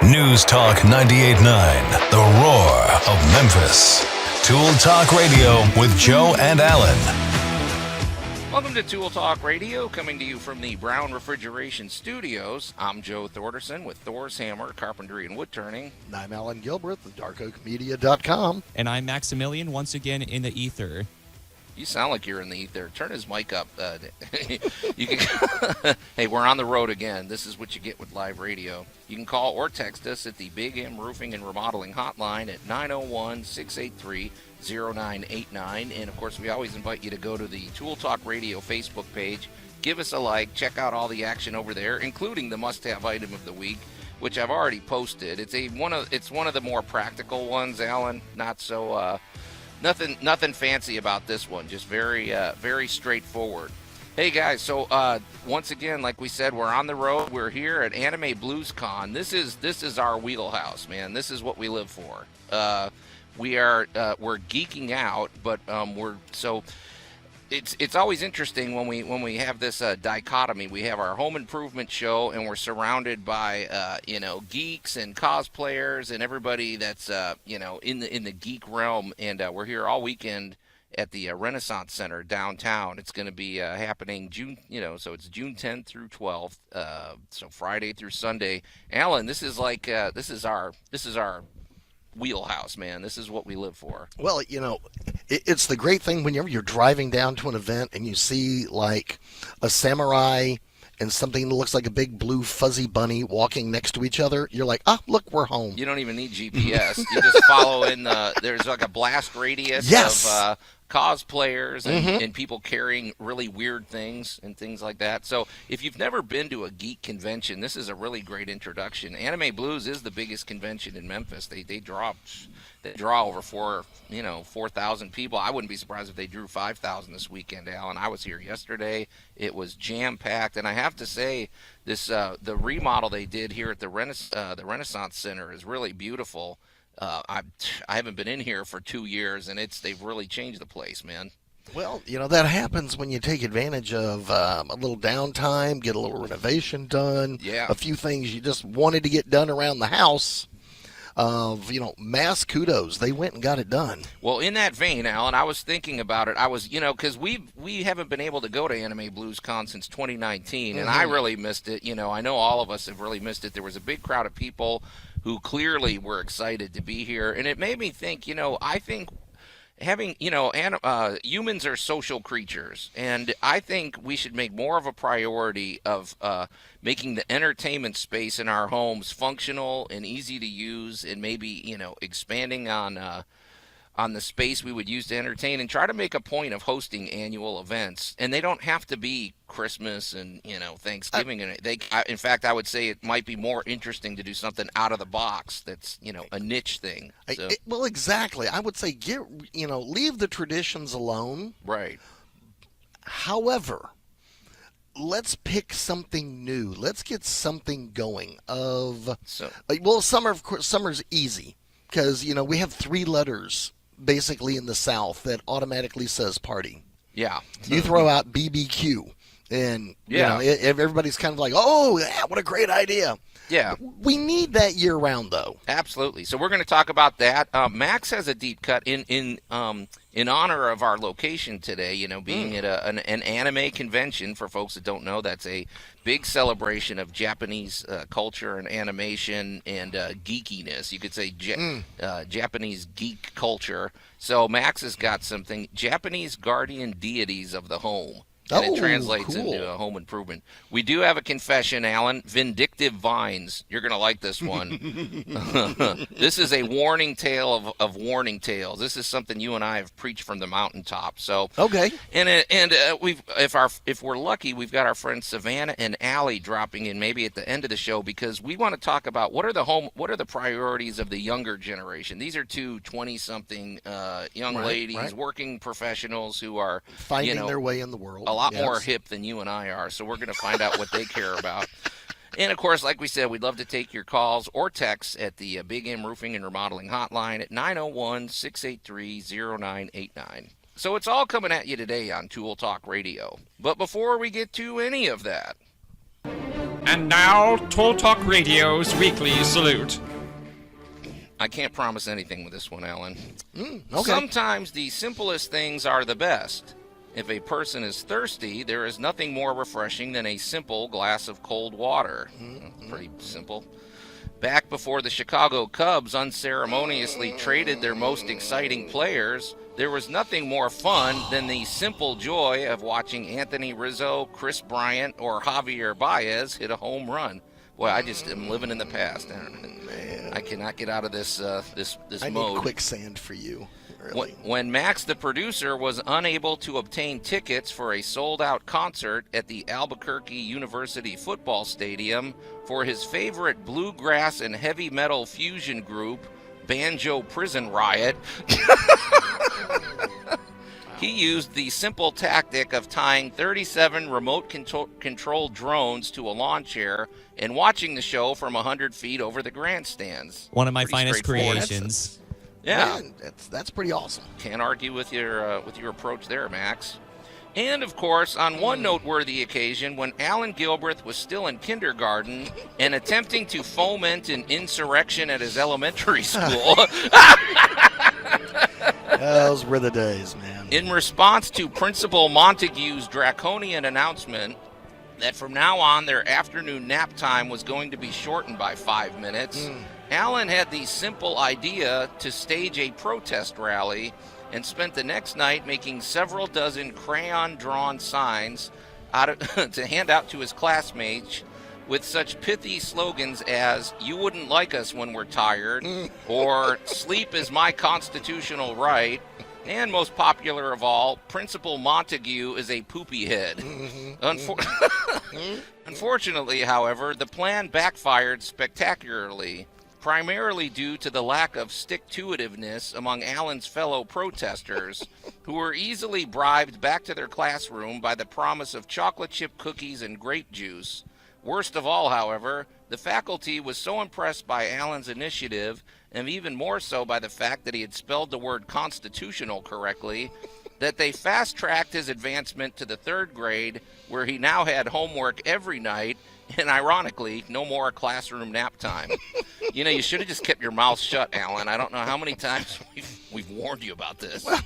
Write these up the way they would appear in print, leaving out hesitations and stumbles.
News Talk 98.9, the roar of Memphis. Tool Talk Radio with Joe and Allan. Welcome to Tool Talk Radio, coming to you from the Brown Refrigeration Studios. I'm Joe Thorderson with Thor's Hammer, Carpentry and Wood Turning. And I'm Allan Gilbert, the darkoakmedia.com. And I'm Maximilian, once again in the ether. You sound like you're in the ether. Turn his mic up. You can. Hey, we're on the road again. This is what you get with live radio. You can call or text us at the Big M Roofing and Remodeling Hotline at 901-683-0989. And, of course, we always invite you to go to the Tool Talk Radio Facebook page. Give us a like. Check out all the action over there, including the must-have item of the week, which I've already posted. It's one of the more practical ones, Allan. Not so... Nothing fancy about this one. Just very straightforward. Hey guys, so once again, like we said, we're on the road. We're here at Anime Blues Con. This is our wheelhouse, man. This is what we live for. We're geeking out, but It's always interesting when we have this dichotomy. We have our home improvement show, and we're surrounded by geeks and cosplayers and everybody that's in the geek realm. And we're here all weekend at the Renaissance Center downtown. It's going to be happening June, so it's June 10th through 12th, so Friday through Sunday. Allan, this is our wheelhouse, man. This is what we live for. Well, it's the great thing whenever you're driving down to an event and you see like a samurai and something that looks like a big blue fuzzy bunny walking next to each other. You're like, look, we're home. You don't even need GPS. You just follow in there's like a blast radius of cosplayers and people carrying really weird things and things like that. So if you've never been to a geek convention, this is a really great introduction. Anime Blues is the biggest convention in Memphis. They draw over 4,000 people. I wouldn't be surprised if they drew 5,000 this weekend, Allan. I was here yesterday. It was jam-packed, and I have to say, this the remodel they did here at the Renaissance Center is really beautiful. I haven't been in here for 2 years, and they've really changed the place, man. Well, that happens when you take advantage of a little downtime, get a little renovation done, a few things you just wanted to get done around the house. Mass kudos. They went and got it done. Well, in that vein, Allan, I was thinking about it. I was, because we haven't been able to go to Anime Blues Con since 2019, and I really missed it. I know all of us have really missed it. There was a big crowd of people who clearly were excited to be here, and it made me think, I think having, humans are social creatures, and I think we should make more of a priority of making the entertainment space in our homes functional and easy to use, and maybe, expanding on the space we would use to entertain, and try to make a point of hosting annual events. And they don't have to be Christmas and, Thanksgiving. In fact, I would say it might be more interesting to do something out of the box that's, a niche thing. So. Well, exactly. I would say leave the traditions alone. Right. However, let's pick something new. Let's get something going. Summer's easy because, we have 3 letters basically in the South that automatically says party. Yeah. You throw out BBQ and, everybody's kind of like, oh, yeah, what a great idea. Yeah. We need that year-round, though. Absolutely. So we're going to talk about that. Max has a deep cut in honor of our location today, being at an anime convention. For folks that don't know, that's a big celebration of Japanese culture and animation and geekiness. You could say Japanese geek culture. So Max has got something, Japanese guardian deities of the home. And it translates into a home improvement. We do have a confession, Allan. Vindictive vines. You're going to like this one. This is a warning tale of warning tales. This is something you and I have preached from the mountaintop. So okay. And if we're lucky, we've got our friends Savannah and Allie dropping in maybe at the end of the show, because we want to talk about what are the priorities of the younger generation. These are 2 20-something young ladies, working professionals who are finding their way in the world. A lot more hip than you and I are, so we're going to find out what they care about. And, of course, like we said, we'd love to take your calls or texts at the Big M Roofing and Remodeling Hotline at 901-683-0989. So it's all coming at you today on Tool Talk Radio. But before we get to any of that, And now, Tool Talk Radio's weekly salute. I can't promise anything with this one, Alan. Okay. Sometimes the simplest things are the best. If a person is thirsty, there is nothing more refreshing than a simple glass of cold water. Pretty simple. Back before the Chicago Cubs unceremoniously traded their most exciting players, there was nothing more fun than the simple joy of watching Anthony Rizzo, Chris Bryant, or Javier Baez hit a home run. Boy, I just am living in the past. I cannot get out of this this I mode. need quicksand for you. Really. When Max, the producer, was unable to obtain tickets for a sold-out concert at the Albuquerque University Football Stadium for his favorite bluegrass and heavy metal fusion group, Banjo Prison Riot, he used the simple tactic of tying 37 remote-controlled drones to a lawn chair and watching the show from 100 feet over the grandstands. One of my Pretty finest straightforward. creations. Yeah, Man, that's pretty awesome. can't argue with your approach there, Max. And, of course, on one noteworthy occasion, when Allan Gilbreth was still in kindergarten and attempting to foment an insurrection at his elementary school, Those were the days, man. in response to Principal Montague's draconian announcement that from now on their afternoon nap time was going to be shortened by 5 minutes, Allan had the simple idea to stage a protest rally and spent the next night making several dozen crayon-drawn signs to hand out to his classmates with such pithy slogans as, "You wouldn't like us when we're tired," or "Sleep is my constitutional right," and most popular of all, "Principal Montague is a poopy head." Unfortunately, however, the plan backfired spectacularly, primarily due to the lack of stick-to-itiveness among Allan's fellow protesters, who were easily bribed back to their classroom by the promise of chocolate chip cookies and grape juice. Worst of all, however, the faculty was so impressed by Allan's initiative, and even more so by the fact that he had spelled the word constitutional correctly, that they fast-tracked his advancement to the 3rd grade, where he now had homework every night, and ironically, no more classroom nap time. You know, you should have just kept your mouth shut, Allan. I don't know how many times we've warned you about this. Well,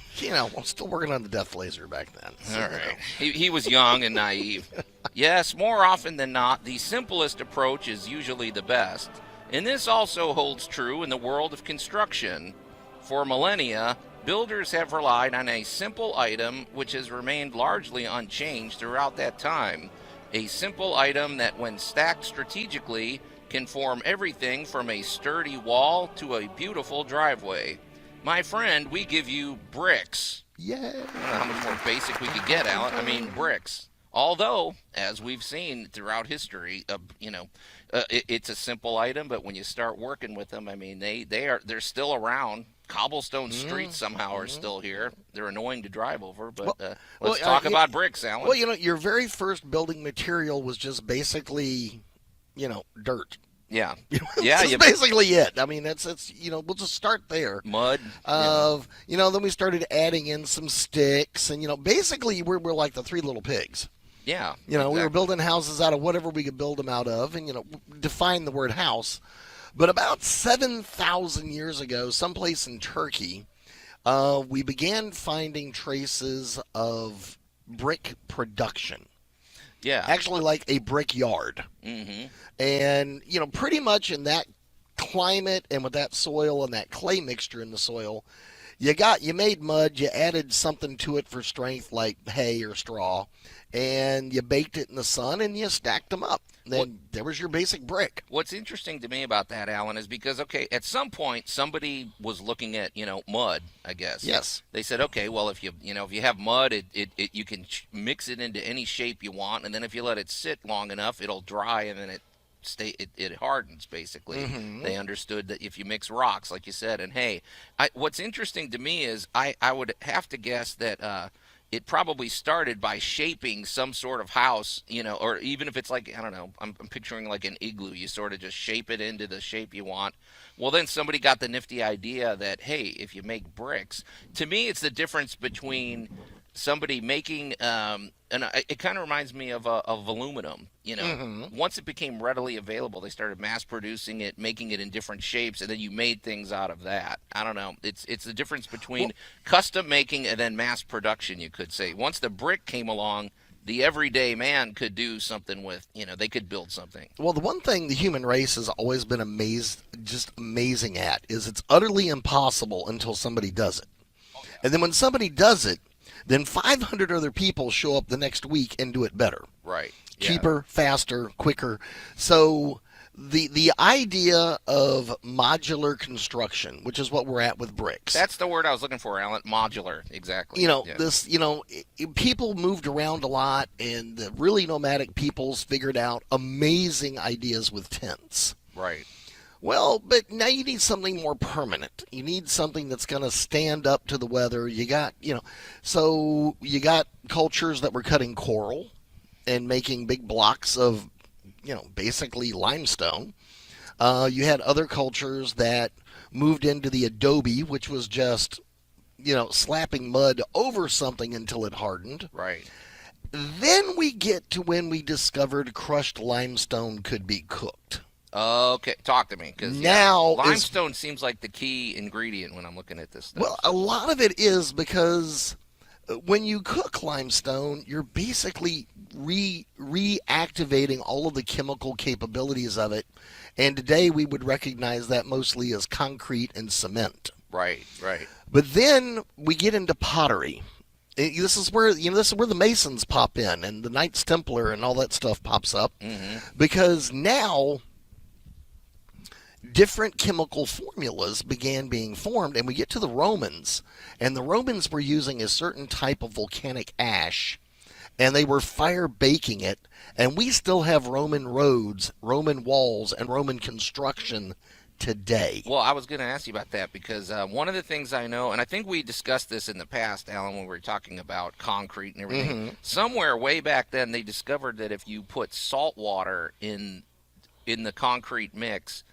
I'm still working on the death laser back then. So, All right. He was young and naive. Yes, more often than not, the simplest approach is usually the best. And this also holds true in the world of construction. For millennia, builders have relied on a simple item which has remained largely unchanged throughout that time. A simple item that, when stacked strategically, can form everything from a sturdy wall to a beautiful driveway. My friend, we give you bricks. Yeah. I don't know how much more basic we could get, Allan. I mean, bricks. Although, as we've seen throughout history, it's a simple item, but when you start working with them, I mean, they're still around. Cobblestone streets somehow are still here. They're annoying to drive over, but let's talk about bricks, Allan. Well, your very first building material was just basically, dirt. Yeah. That's basically it. I mean, it's we'll just start there. Mud. Then we started adding in some sticks, and basically we're like the Three Little Pigs. Yeah. We were building houses out of whatever we could build them out of, and define the word house. But about 7,000 years ago, someplace in Turkey, we began finding traces of brick production. Yeah. Actually, like a brickyard. Mm-hmm. And, pretty much in that climate and with that soil and that clay mixture in the soil, you made mud, you added something to it for strength like hay or straw, and you baked it in the sun and you stacked them up. Then there was your basic brick. What's interesting to me about that, Allan, is because, at some point somebody was looking at, mud, I guess. Yes. They said, okay, well, if you have mud, you can mix it into any shape you want, and then if you let it sit long enough, it'll dry, and then it hardens, basically. Mm-hmm. They understood that if you mix rocks, like you said, and hay. What's interesting to me is I would have to guess that it probably started by shaping some sort of house, or even if it's like, I don't know, I'm picturing like an igloo. You sort of just shape it into the shape you want. Well, then somebody got the nifty idea that, hey, if you make bricks, to me it's the difference between somebody making and it kind of reminds me of aluminum. Once it became readily available, they started mass producing it, making it in different shapes, and then you made things out of that. I don't know. It's the difference between custom making and then mass production, you could say. Once the brick came along, the everyday man could do something with, they could build something. Well, the one thing the human race has always been amazing at is it's utterly impossible until somebody does it. And then when somebody does it, then 500 other people show up the next week and do it better. Right. Cheaper, faster, quicker. So the idea of modular construction, which is what we're at with bricks. That's the word I was looking for, Allan. Modular, exactly. People moved around a lot, and the really nomadic peoples figured out amazing ideas with tents. Right. Well, but now you need something more permanent. You need something that's going to stand up to the weather. So you got cultures that were cutting coral and making big blocks of, basically limestone. You had other cultures that moved into the adobe, which was just, slapping mud over something until it hardened. Right. Then we get to when we discovered crushed limestone could be cooked. Okay, talk to me, because limestone seems like the key ingredient when I'm looking at this stuff. Well, a lot of it is because when you cook limestone, you're basically reactivating all of the chemical capabilities of it, and today we would recognize that mostly as concrete and cement. Right. But then we get into pottery. This is where the Masons pop in, and the Knights Templar and all that stuff pops up, because now different chemical formulas began being formed, and we get to the Romans, and the Romans were using a certain type of volcanic ash, and they were fire baking it, and we still have Roman roads, Roman walls, and Roman construction today. Well, I was going to ask you about that, because one of the things I know, and I think we discussed this in the past, Allan, when we were talking about concrete and everything, somewhere way back then they discovered that if you put salt water in the concrete mix,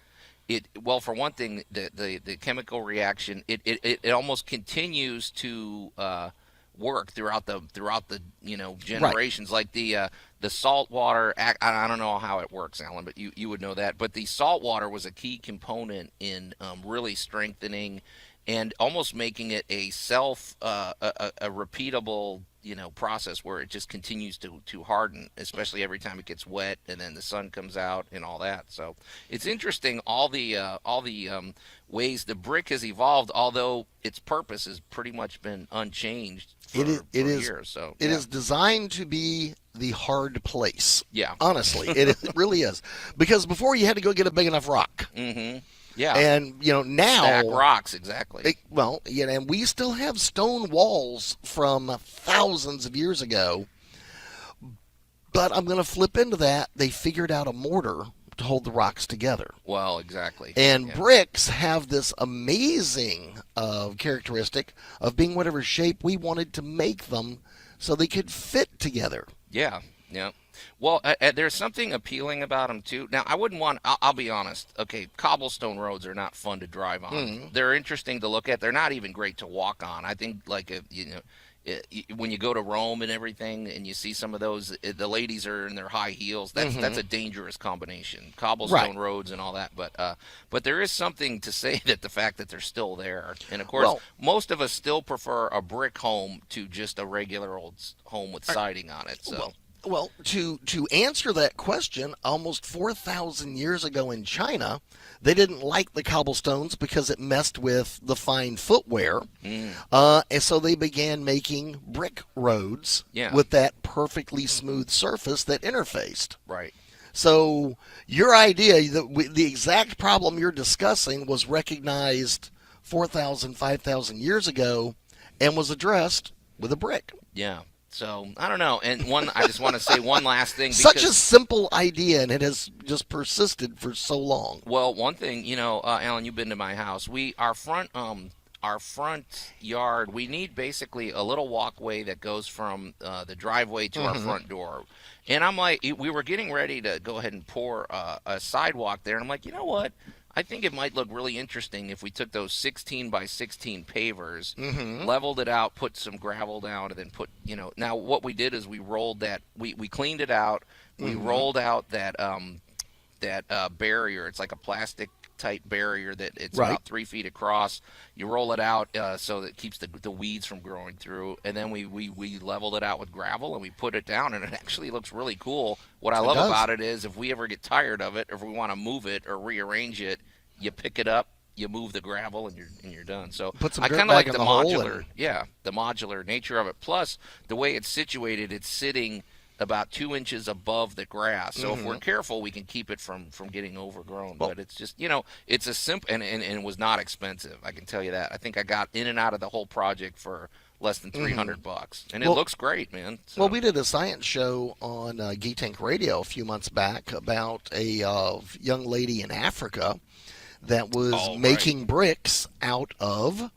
for one thing, the chemical reaction, it almost continues to work throughout the generations. Right. Like the salt water, I don't know how it works, Allan, but you would know that. But the salt water was a key component in really strengthening and almost making it a repeatable process where it just continues to harden, especially every time it gets wet and then the sun comes out and all that. So it's interesting, all the ways the brick has evolved, although its purpose has pretty much been unchanged for years. So it is designed to be the hard place. Yeah, honestly, it really is, because before you had to go get a big enough rock. Yeah, and now stack rocks, exactly. And we still have stone walls from thousands of years ago. But I'm going to flip into that. They figured out a mortar to hold the rocks together. Well, exactly. And bricks have this amazing characteristic of being whatever shape we wanted to make them, so they could fit together. Yeah. Well, there's something appealing about them, too. Now, I wouldn't want, I'll be honest, okay, cobblestone roads are not fun to drive on. They're interesting to look at. They're not even great to walk on. I think, when you go to Rome and everything and you see some of those, the ladies are in their high heels. That's a dangerous combination, cobblestone roads and all that. But there is something to say that the fact that they're still there. And, of course, most of us still prefer a brick home to just a regular old home with siding on it. So. Well, to answer that question, almost 4,000 years ago in China, they didn't like the cobblestones because it messed with the fine footwear. And so they began making brick roads with that perfectly smooth surface that interfaced. Right. So your idea, the exact problem you're discussing, was recognized 4,000, 5,000 years ago and was addressed with a brick. Yeah. So, I don't know. And I just want to say one last thing. Such a simple idea, and it has just persisted for so long. Well, one thing, Allan, you've been to my house. Our front yard, we need basically a little walkway that goes from the driveway to our front door. And I'm like, we were getting ready to go ahead and pour a sidewalk there. And I'm like, you know what? I think it might look really interesting if we took those 16 by 16 pavers, Mm-hmm. leveled it out, put some gravel down, and then put, now what we did is we rolled that, we cleaned it out, we rolled out that barrier. It's like a plastic type barrier that it's about 3 feet across. You roll it out so that it keeps the weeds from growing through, and then we leveled it out with gravel and we put it down, and it actually looks really cool. What I love about it is if we ever get tired of it, or if we want to move it or rearrange it, you pick it up, you move the gravel, and you're done. So I kind of like the modular, the modular nature of it. Plus the way it's situated, it's sitting about 2 inches above the grass. So if we're careful, we can keep it from getting overgrown. But it's just, it's a simple, and it was not expensive. I can tell you that. I think I got in and out of the whole project for less than $300, and it looks great, man. So. Well, we did a science show on Geek Tank Radio a few months back about a young lady in Africa that was making bricks out of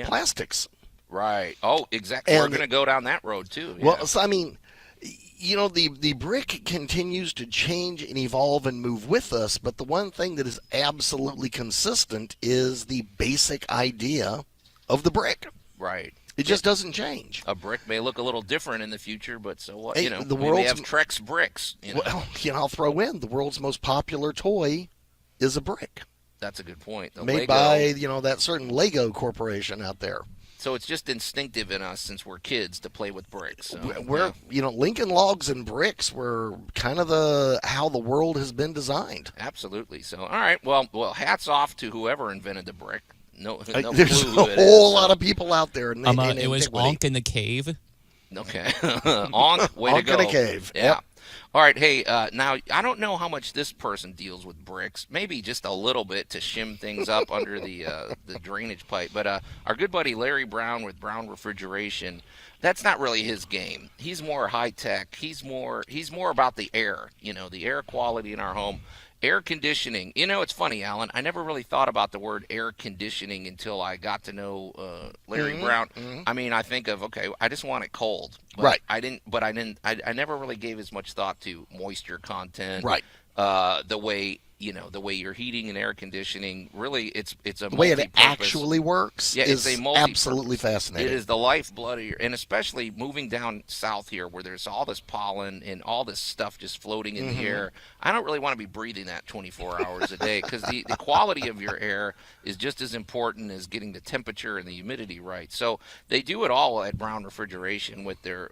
plastics. Right. Oh, exactly. And we're going to go down that road too. Yeah. Well, so, I mean, the brick continues to change and evolve and move with us, but the one thing that is absolutely consistent is the basic idea of the brick. Right. It just doesn't change. A brick may look a little different in the future, but so what? Hey, we may have Trex bricks. Well, I'll throw in the world's most popular toy is a brick. That's a good point. Made by, that certain Lego corporation out there. So it's just instinctive in us since we're kids to play with bricks. So, Lincoln Logs and bricks were kind of how the world has been designed. Absolutely. So, all right. Well, hats off to whoever invented the brick. No there's clue a whole lot of people out there. It was Onk in the cave. Okay. Onk, way to go. Onk in a cave. Yeah. Yep. All right, hey, now I don't know how much this person deals with bricks. Maybe just a little bit to shim things up under the drainage pipe. But our good buddy Larry Brown with Brown Refrigeration, that's not really his game. He's more high tech. He's more about the air. The air quality in our home. Air conditioning. It's funny, Alan. I never really thought about the word air conditioning until I got to know Larry Brown. Mm-hmm. I mean, I think of, I just want it cold. But right. I never really gave as much thought to moisture content. Right. The way you're heating and air conditioning, really, it's a the way it actually works is absolutely fascinating. It is the lifeblood of and especially moving down south here where there's all this pollen and all this stuff just floating in the air. I don't really want to be breathing that 24 hours a day because the quality of your air is just as important as getting the temperature and the humidity right. So they do it all at Brown Refrigeration with their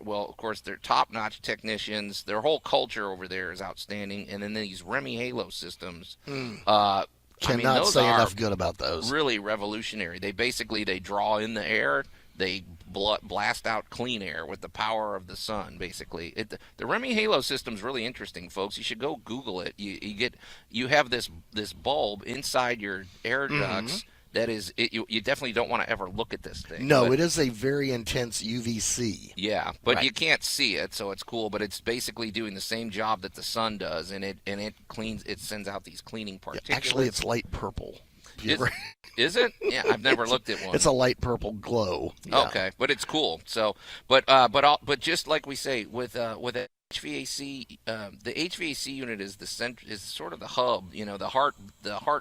top-notch technicians. Their whole culture over there is outstanding, and then these Remy Halo systems. Cannot say enough good about those. Really revolutionary. They draw in the air. They blast out clean air with the power of the sun. Basically, the Remy Halo system's really interesting, folks. You should go Google it. You have this bulb inside your air ducts. That is, you definitely don't want to ever look at this thing. No, it is a very intense UVC. Yeah, but you can't see it, so it's cool. But it's basically doing the same job that the sun does, and it cleans. It sends out these cleaning particulates. Actually, it's light purple. Is it? Yeah, I've never looked at one. It's a light purple glow. Yeah. Okay, but it's cool. So, but just like we say with HVAC, the HVAC unit is is sort of the hub, the heart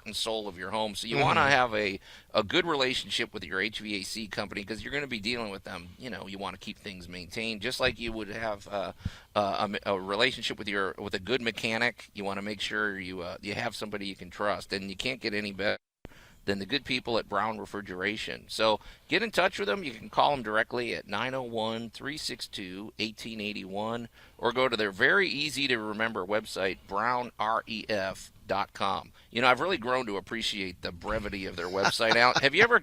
and soul of your home. So you want to have a good relationship with your HVAC company because you're going to be dealing with them. You want to keep things maintained, just like you would have a relationship with a good mechanic. You want to make sure you have somebody you can trust, and you can't get any better than the good people at Brown Refrigeration. So get in touch with them. You can call them directly at 901-362-1881 or go to their very easy-to-remember website, brownref.com. I've really grown to appreciate the brevity of their website. Now, have you ever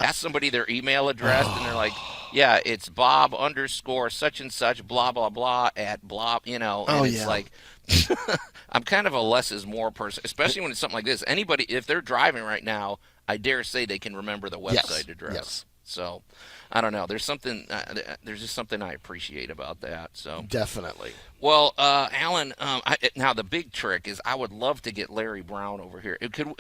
asked somebody their email address and they're like, yeah, it's Bob _ such and such, blah, blah, blah, at blah, and it's like, I'm kind of a less is more person, especially when it's something like this. Anybody, if they're driving right now, I dare say they can remember the website address. Yes. So, I don't know. There's just something I appreciate about that. So definitely. Well, Allan, now the big trick is I would love to get Larry Brown over here.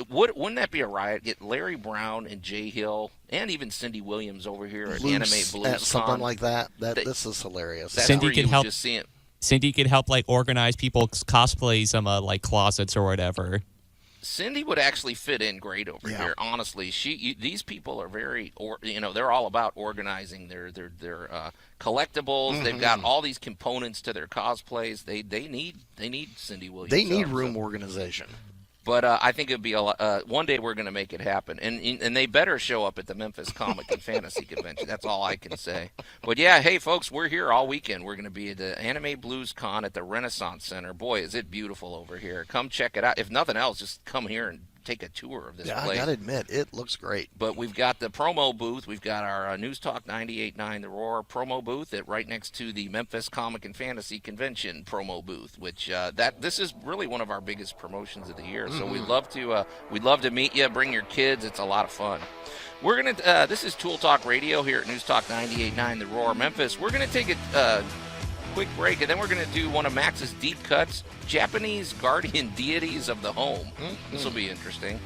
Wouldn't that be a riot? Get Larry Brown and Jay Hill and even Cindy Williams over here at Anime Blues something like that. This is hilarious. Cindy can help. Cindy could help organize people's cosplays, closets or whatever. Cindy would actually fit in great over here. Honestly, these people are very, they're all about organizing their collectibles. They've got all these components to their cosplays. They need Cindy Williams. They need room organization. But I think it'd be one day we're going to make it happen, and they better show up at the Memphis Comic and Fantasy Convention. That's all I can say. But yeah, hey folks, we're here all weekend. We're going to be at the Anime Blues Con at the Renaissance Center. Boy, is it beautiful over here! Come check it out. If nothing else, just come here and take a tour of this place. I gotta admit, it looks great. But we've got the promo booth. We've got our News Talk 98.9 The Roar promo booth right next to the Memphis Comic and Fantasy Convention promo booth, which this is really one of our biggest promotions of the year. So we'd love to meet you. Bring your kids. It's a lot of fun. We're gonna. This is Tool Talk Radio here at News Talk 98.9 The Roar Memphis. We're gonna take a quick break, and then we're going to do one of Max's deep cuts, Japanese guardian deities of the home. This will be interesting.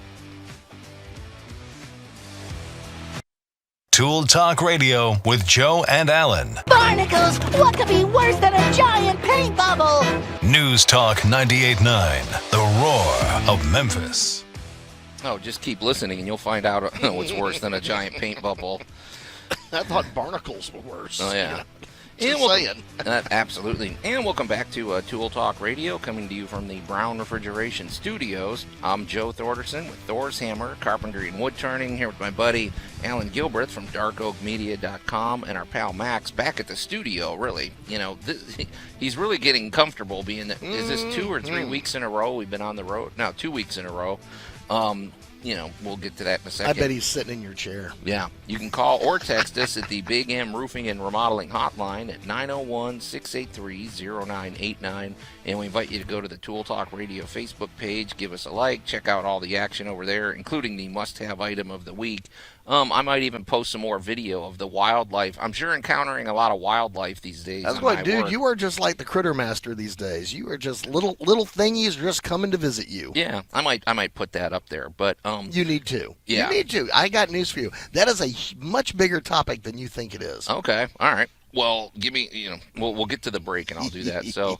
Tool Talk Radio with Joe and Allan. Barnacles! What could be worse than a giant paint bubble? News Talk 98.9, The Roar of Memphis. Oh, just keep listening and you'll find out what's worse than a giant paint bubble. I thought barnacles were worse. Oh, yeah. Absolutely. And welcome back to Tool Talk Radio, coming to you from the Brown Refrigeration Studios. I'm Joe Thorderson with Thor's Hammer, Carpentry and Wood Turning, here with my buddy Allan Gilbreth from darkoakmedia.com, and our pal Max back at the studio, really. He's really getting comfortable being is this 2 or 3 weeks in a row we've been on the road? No, 2 weeks in a row. We'll get to that in a second. I bet he's sitting in your chair. Yeah. You can call or text us at the Big M Roofing and Remodeling Hotline at 901-683-0989. And we invite you to go to the Tool Talk Radio Facebook page, give us a like, check out all the action over there, including the must-have item of the week. I might even post some more video of the wildlife. I'm sure encountering a lot of wildlife these days. That's what, dude. You are just like the Critter Master these days. You are just little thingies just coming to visit you. Yeah, I might put that up there, but you need to. Yeah, you need to. I got news for you. That is a much bigger topic than you think it is. Okay, all right. Well, give me, we'll get to the break and I'll do that. So,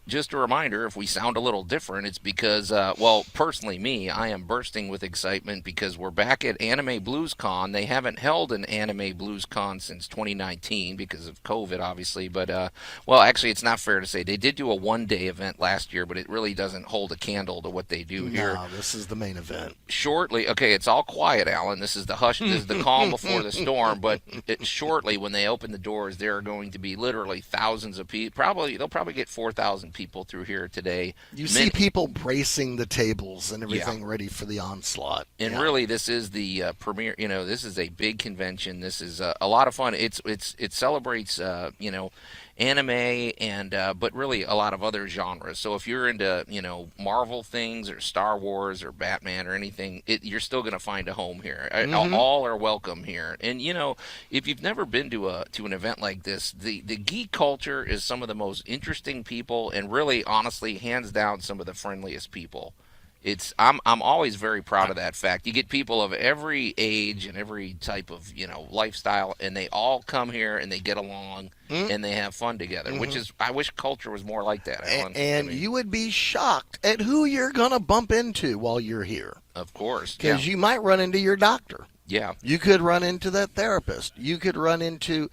just a reminder, if we sound a little different, it's because, personally me, I am bursting with excitement because we're back at Anime Blues Con. They haven't held an Anime Blues Con since 2019 because of COVID, obviously. But, actually, it's not fair to say. They did do a one-day event last year, but it really doesn't hold a candle to what they do here. No, this is the main event. Shortly, okay, it's all quiet, Allan. This is the hush, this is the calm before the storm. But shortly, when they open the doors, there are going to be literally thousands of people. They'll probably get 4,000 people through here today. You see people bracing the tables and everything ready for the onslaught. And really, this is the premiere. This is a big convention. This is a lot of fun. It celebrates anime and but really a lot of other genres. So if you're into Marvel things or Star Wars or Batman or anything, you're still going to find a home here. All are welcome here. And if you've never been to an event like this, the geek culture is some of the most interesting people, and really, honestly, hands down, some of the friendliest people. I'm always very proud of that fact. You get people of every age and every type of lifestyle, and they all come here and they get along and they have fun together. Which is, I wish culture was more like that. And you would be shocked at who you're gonna bump into while you're here. Of course, because you might run into your doctor. Yeah, you could run into that therapist. You could run into.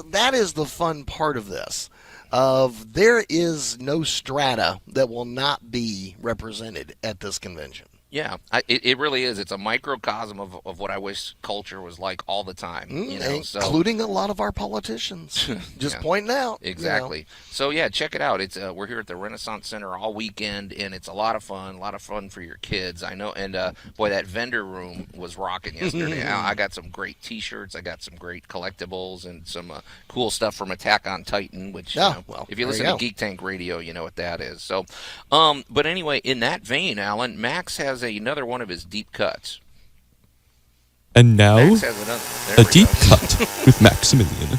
That is the fun part of this. There is no strata that will not be represented at this convention. Yeah, it really is. It's a microcosm of what I wish culture was like all the time. Including a lot of our politicians. Just pointing out. Exactly. So, yeah, check it out. We're here at the Renaissance Center all weekend, and it's a lot of fun for your kids. I know, and boy, that vendor room was rocking yesterday. I got some great T-shirts. I got some great collectibles and some cool stuff from Attack on Titan, which, if you listen to Geek Tank Radio, you know what that is. So, but anyway, in that vein, Allan, Max has another one of his deep cuts. And now, a deep cut with Maximilian.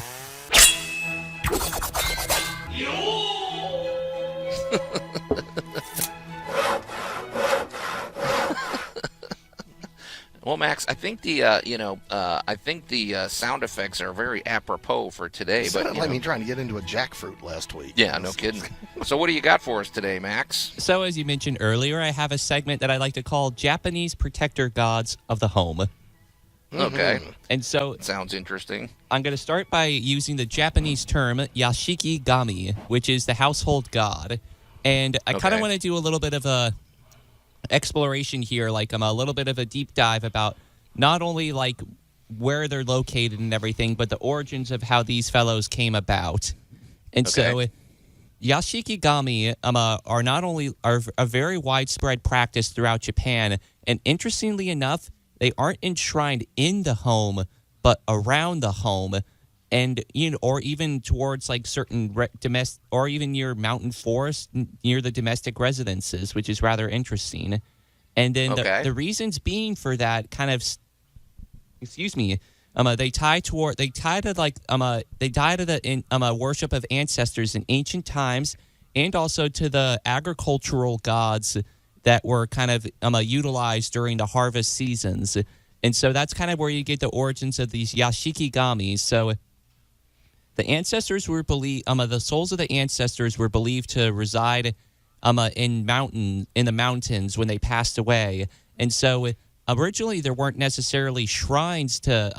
Well, Max, I think the sound effects are very apropos for today. But like me trying to get into a jackfruit last week. Yeah, no kidding. So what do you got for us today, Max? So as you mentioned earlier, I have a segment that I like to call Japanese Protector Gods of the Home. Okay. And so sounds interesting. I'm going to start by using the Japanese term Yashikigami, which is the household god. And I kind of want to do a little bit of a exploration here, like a little bit of a deep dive about not only like where they're located and everything, but the origins of how these fellows came about. And so Yashikigami are a very widespread practice throughout Japan, and interestingly enough, they aren't enshrined in the home, but around the home, and or even towards like certain domestic, or even near mountain forests near the domestic residences, which is rather interesting. And then the reasons being for that kind of, they tie to the worship of ancestors in ancient times, and also to the agricultural gods that were kind of utilized during the harvest seasons. And so that's kind of where you get the origins of these Yashikigamis. So the ancestors were believed, the souls of the ancestors were believed to reside in the mountains when they passed away. And so originally there weren't necessarily shrines to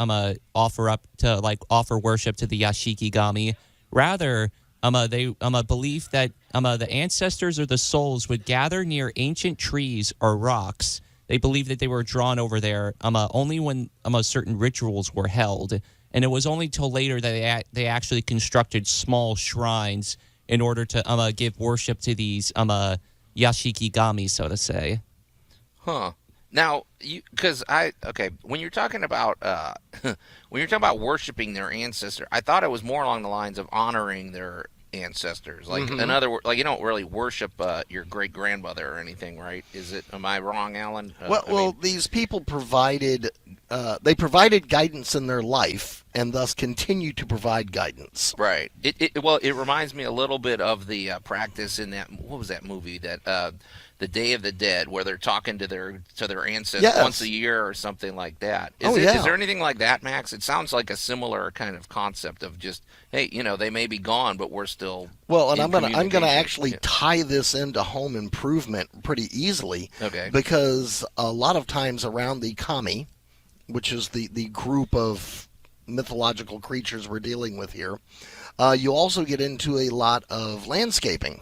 offer worship to the Yashikigami. Rather, they believed that the ancestors or the souls would gather near ancient trees or rocks. They believed that they were drawn over there only when certain rituals were held. And it was only till later that they actually constructed small shrines in order to give worship to these Yashikigami, so to say. Huh. Now, when you're talking about worshiping their ancestor, I thought it was more along the lines of honoring their ancestors. Like in other words, like you don't really worship your great grandmother or anything, right? Am I wrong, Allan? These people provided guidance in their life, and thus continue to provide guidance. Right. It reminds me a little bit of the practice in that, what was that movie, that the Day of the Dead, where they're talking to their ancestors once a year or something like that. Is there anything like that, Max? It sounds like a similar kind of concept of just, hey, they may be gone, but we're still. Well, and I'm gonna actually tie this into home improvement pretty easily. Okay. Because a lot of times around the kami, which is the group of mythological creatures we're dealing with here, you also get into a lot of landscaping.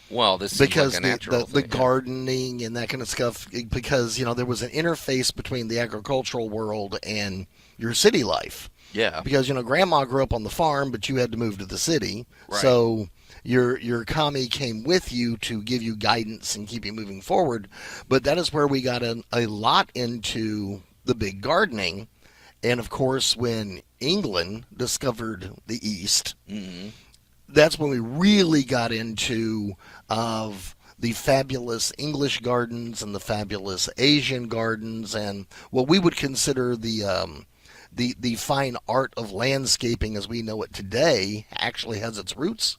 Well, this seems like a natural the gardening and that kind of stuff, because there was an interface between the agricultural world and your city life. Yeah. Because grandma grew up on the farm, but you had to move to the city. Right. So your kami came with you to give you guidance and keep you moving forward. But that is where we got a lot into the big gardening. And of course, when England discovered the East, that's when we really got into the fabulous English gardens and the fabulous Asian gardens, and what we would consider the fine art of landscaping as we know it today actually has its roots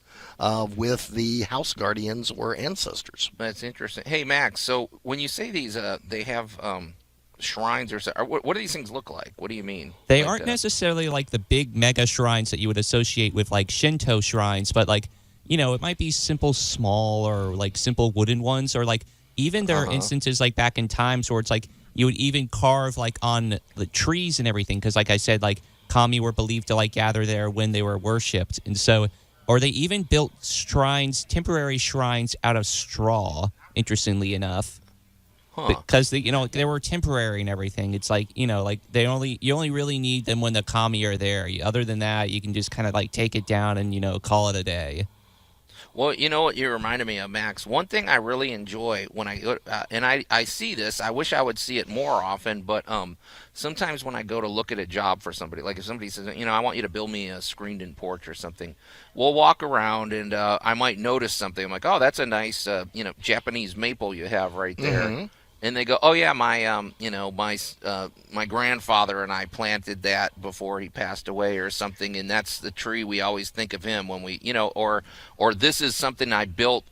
with the house guardians or ancestors. That's interesting. Hey, Max, so when you say these, they have shrines or what do these things look like? What do you mean? They aren't necessarily like the big mega shrines that you would associate with like Shinto shrines, but like, it might be small or like simple wooden ones, or like even there are instances like back in times where it's like you would even carve like on the trees and everything, because like I said, like kami were believed to like gather there when they were worshipped, and so, or they even built temporary shrines out of straw, interestingly enough. Because they were temporary and everything. It's like you only really need them when the kami are there. Other than that, you can just kind of like take it down and call it a day. Well, you know what you reminded me of, Max? One thing I really enjoy when I go, and I see this, I wish I would see it more often, but sometimes when I go to look at a job for somebody, like if somebody says, I want you to build me a screened-in porch or something, we'll walk around and I might notice something. I'm like, oh, that's a nice, Japanese maple you have right there. Mm-hmm. And they go, oh yeah, my my grandfather and I planted that before he passed away or something, and that's the tree we always think of him when we, or this is something I built,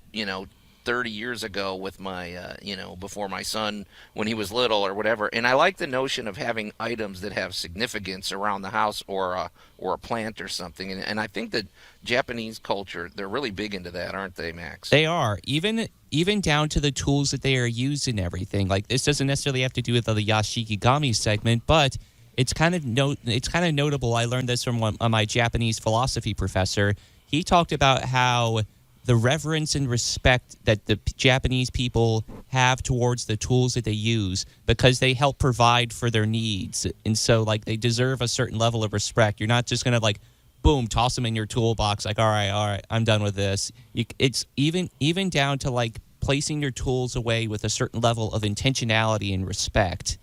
30 years ago with my, before my son when he was little or whatever. And I like the notion of having items that have significance around the house or a plant or something. And I think that Japanese culture, they're really big into that, aren't they, Max? They are. Even down to the tools that they are used in everything. Like, this doesn't necessarily have to do with the Yashikigami segment, but it's kind of notable. I learned this from my Japanese philosophy professor. He talked about how the reverence and respect that the Japanese people have towards the tools that they use, because they help provide for their needs. And so, like, they deserve a certain level of respect. You're not just going to, like, boom, toss them in your toolbox, like, all right, I'm done with this. It's even down to, like, placing your tools away with a certain level of intentionality and respect.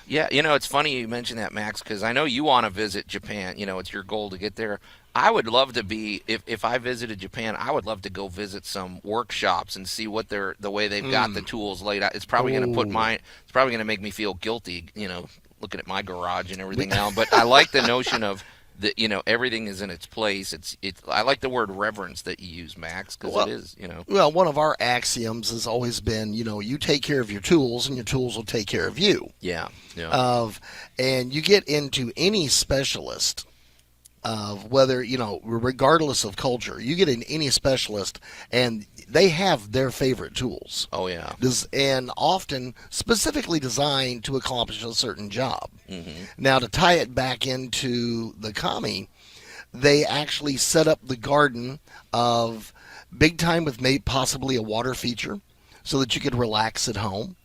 Yeah, it's funny you mention that, Max, because I know you want to visit Japan. It's your goal to get there. I would love to be, if I visited Japan, I would love to go visit some workshops and see what the way they've got the tools laid out. It's probably going to it's probably going to make me feel guilty, looking at my garage and everything now. But I like the notion of everything is in its place. I like the word reverence that you use, Max, because it is, Well, one of our axioms has always been, you take care of your tools and your tools will take care of you. Yeah. And you get into any specialist of whether, regardless of culture, you get in any specialist and they have their favorite tools. Oh, yeah. And often specifically designed to accomplish a certain job. Mm-hmm. Now, to tie it back into the kami, they actually set up the garden of big time with possibly a water feature so that you could relax at home.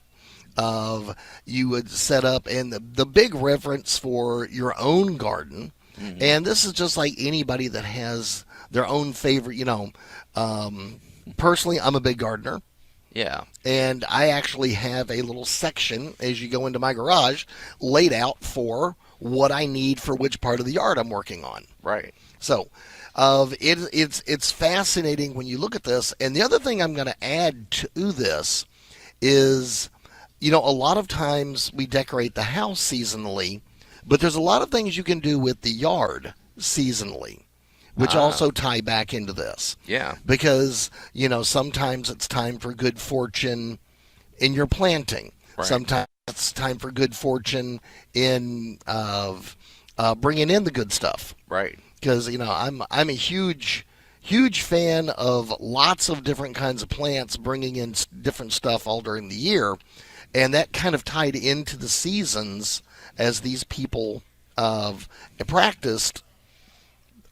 You would set up, and the big reverence for your own garden. Mm-hmm. And this is just like anybody that has their own favorite, personally, I'm a big gardener. Yeah. And I actually have a little section as you go into my garage laid out for what I need for which part of the yard I'm working on. Right. So it's fascinating when you look at this. And the other thing I'm going to add to this is, a lot of times we decorate the house seasonally, but there's a lot of things you can do with the yard seasonally, which also tie back into this. Yeah. Because, sometimes it's time for good fortune in your planting. Right. Sometimes it's time for good fortune in bringing in the good stuff. Right. Because, I'm a huge fan of lots of different kinds of plants bringing in different stuff all during the year. And that kind of tied into the seasons as these people practiced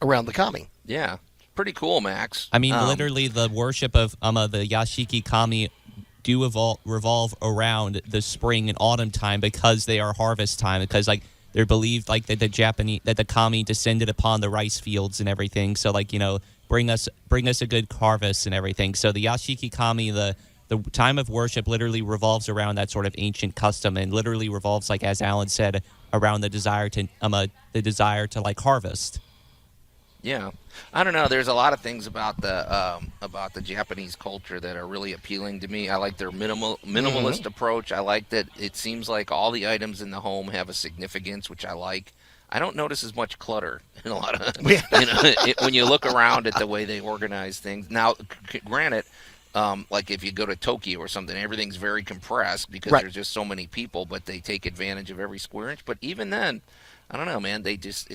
around the kami. Yeah, pretty cool, Max. I mean, literally, the worship of the Yashikigami do revolve around the spring and autumn time because they are harvest time. Because they're believed that the kami descended upon the rice fields and everything. So bring us a good harvest and everything. So the Yashikigami, the time of worship literally revolves around that sort of ancient custom, and literally revolves, like as Allan said, around the desire to harvest. Yeah, I don't know. There's a lot of things about the Japanese culture that are really appealing to me. I like their minimalist approach. I like that it seems like all the items in the home have a significance, which I like. I don't notice as much clutter in a lot of when you look around at the way they organize things. Now, granted. Like if you go to Tokyo or something, everything's very compressed because there's just so many people, but they take advantage of every square inch. But even then, I don't know, man. They just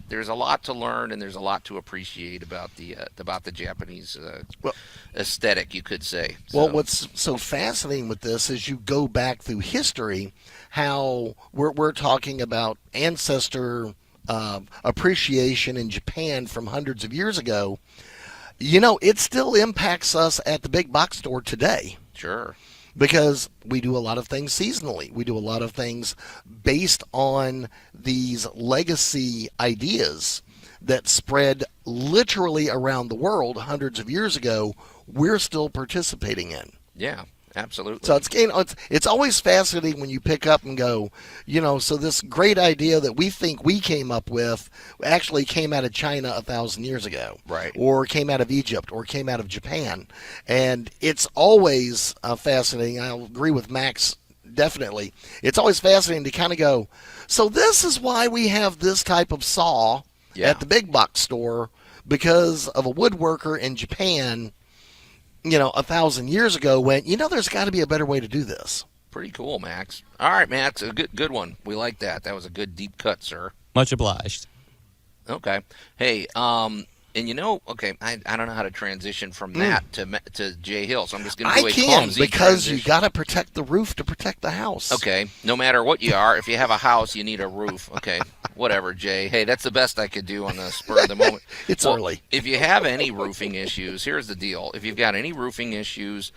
there's a lot to learn and there's a lot to appreciate about the Japanese aesthetic, you could say. Well, what's so fascinating with this is you go back through history, how we're talking about ancestor appreciation in Japan from hundreds of years ago. It still impacts us at the big box store today. Sure. Because we do a lot of things seasonally. We do a lot of things based on these legacy ideas that spread literally around the world hundreds of years ago. We're still participating in. Yeah. Absolutely. So it's always fascinating when you pick up and go, so this great idea that we think we came up with actually came out of China 1,000 years ago. Right. Or came out of Egypt or came out of Japan. And it's always fascinating. I'll agree with Max, definitely. It's always fascinating to kind of go, so this is why we have this type of saw at the big box store, because of a woodworker in Japan 1,000 years ago went, there's got to be a better way to do this. Pretty cool, Max. All right, Max, a good one. We like that. That was a good deep cut, sir. Much obliged. Okay. Hey, and okay, I don't know how to transition from that to Jay Hill, so I'm just going to do a clumsy because transition. you got to protect the roof to protect the house. Okay, no matter what you are, if you have a house, you need a roof. Okay, whatever, Jay. Hey, that's the best I could do on the spur of the moment. It's early. If you have any roofing issues, here's the deal. If you've got any roofing issues,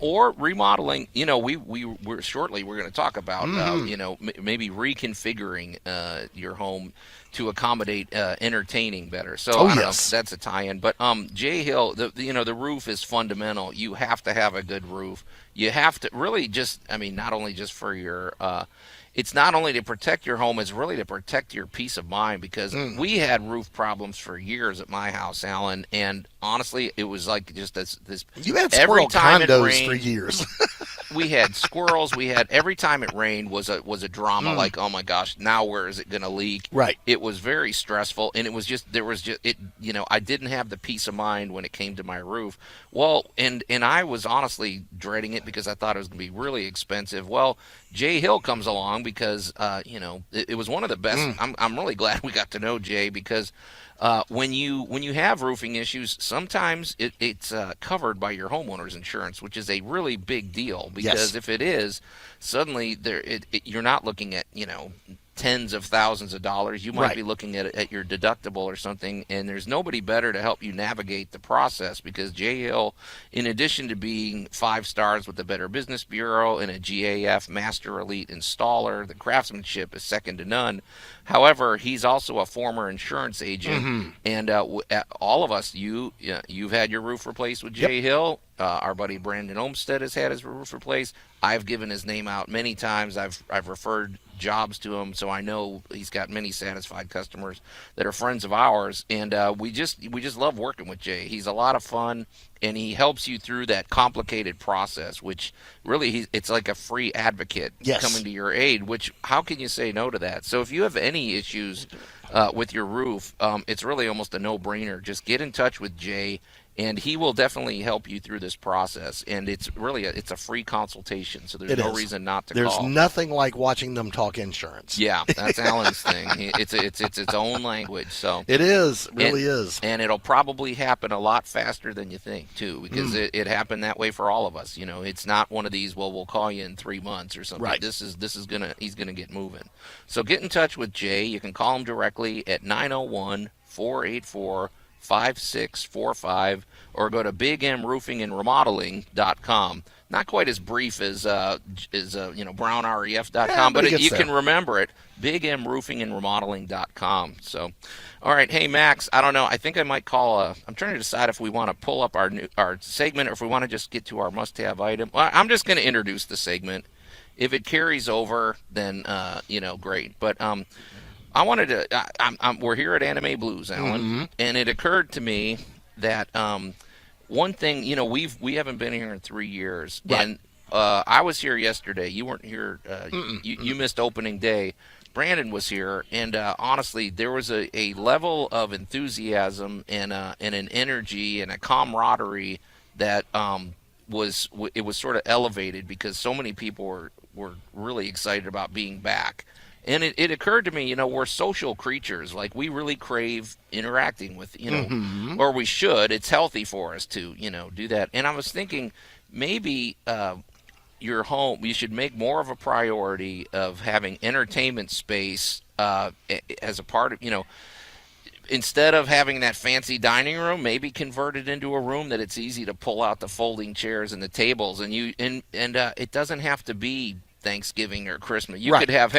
or remodeling, we're shortly we're going to talk about, maybe reconfiguring your home to accommodate entertaining better. So I don't know if that's a tie-in, but Jay Hill, the roof is fundamental. You have to have a good roof. You have to really not only just for your it's not only to protect your home, it's really to protect your peace of mind, because we had roof problems for years at my house, Allan, and honestly, it was like just this you had every squirrel time condos it rained, for years. we had squirrels. We had every time it rained was a drama. Like, oh my gosh, now where is it going to leak? Right. It was very stressful, and I didn't have the peace of mind when it came to my roof. Well, and I was honestly dreading it because I thought it was going to be really expensive. Well, Jay Hill comes along because it was one of the best. I'm really glad we got to know Jay, because when you have roofing issues, sometimes it's covered by your homeowner's insurance, which is a really big deal, because if it is, suddenly you're not looking at tens of thousands of dollars. You might be looking at your deductible or something, and there's nobody better to help you navigate the process, because Jay Hill, in addition to being 5 stars with the Better Business Bureau and a GAF Master Elite installer, the craftsmanship is second to none. However, he's also a former insurance agent, and all of us, you've had your roof replaced with Jay Hill. Our buddy Brandon Olmstead has had his roof replaced. I've given his name out many times. I've referred jobs to him, so I know he's got many satisfied customers that are friends of ours, and we just love working with Jay. He's a lot of fun, and he helps you through that complicated process, which really it's like a free advocate coming to your aid, which how can you say no to that? So if you have any issues with your roof, it's really almost a no-brainer. Just get in touch with Jay, and he will definitely help you through this process. And it's a free consultation, so there's no reason not to call. There's nothing like watching them talk insurance. Yeah, that's Allan's thing. It's its own language. So it is, really is. And it'll probably happen a lot faster than you think, too, because it happened that way for all of us. It's not one of these, well, we'll call you in 3 months or something. Right. He's gonna get moving. So get in touch with Jay. You can call him directly at 901-484-5645, or go to bigmroofingandremodeling.com. Not quite as brief as brownref.com, but you can remember it, bigmroofingandremodeling.com. So, all right, hey Max, I don't know. I think I might call. I'm trying to decide if we want to pull up our segment, or if we want to just get to our must-have item. Well, I'm just going to introduce the segment. If it carries over, then great. But I wanted to. We're here at Anime Blues, Allan, and it occurred to me that one thing, we haven't been here in 3 years, and I was here yesterday. You weren't here. You missed opening day. Brandon was here, and honestly, there was a level of enthusiasm and an energy and a camaraderie that was sort of elevated, because so many people were really excited about being back. And it occurred to me, we're social creatures. Like, we really crave interacting with, or we should. It's healthy for us to, do that. And I was thinking maybe your home, you should make more of a priority of having entertainment space as a part of, instead of having that fancy dining room, maybe convert it into a room that it's easy to pull out the folding chairs and the tables. And it doesn't have to be Thanksgiving or Christmas. You could have,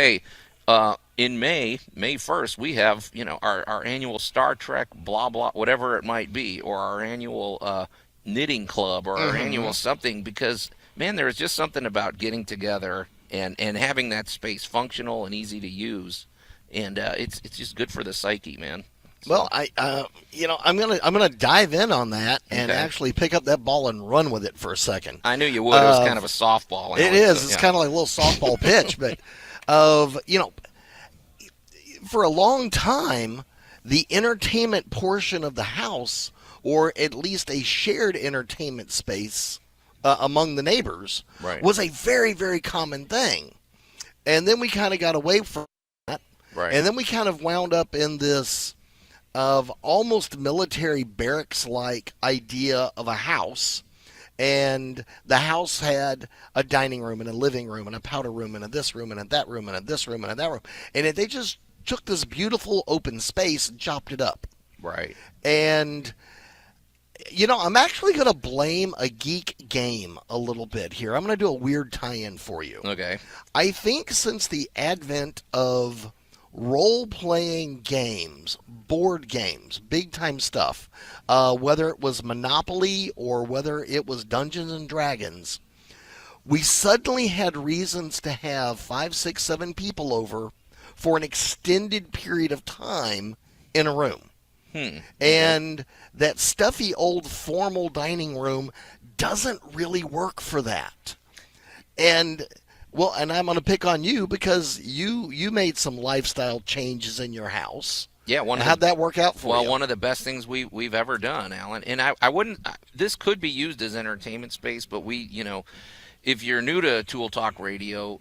in May 1st, we have, our annual Star Trek, blah, blah, whatever it might be, or our annual knitting club, or our annual something, because, man, there's just something about getting together and having that space functional and easy to use, and it's just good for the psyche, man. So. Well, I'm gonna dive in on that and actually pick up that ball and run with it for a second. I knew you would. It was kind of a softball. It is. It's kind of like a little softball pitch, but for a long time, the entertainment portion of the house or at least a shared entertainment space among the neighbors was a very, very common thing. And then we kind of got away from that. Right. And then we kind of wound up in this of almost military barracks-like idea of a house. And the house had a dining room and a living room and a powder room and a this room and a that room and a this room and a that room. And they just took this beautiful open space and chopped it up. Right. And, I'm actually going to blame a geek game a little bit here. I'm going to do a weird tie-in for you. Okay. I think since the advent of role-playing games, board games, big-time stuff, whether it was Monopoly or whether it was Dungeons and Dragons, we suddenly had reasons to have 5, 6, 7 people over for an extended period of time in a room. And that stuffy old formal dining room doesn't really work for that. And I'm going to pick on you because you made some lifestyle changes in your house. Yeah, how'd that work out for you? Well, one of the best things we've ever done, Alan. And I wouldn't. This could be used as entertainment space, but if you're new to Tool Talk Radio,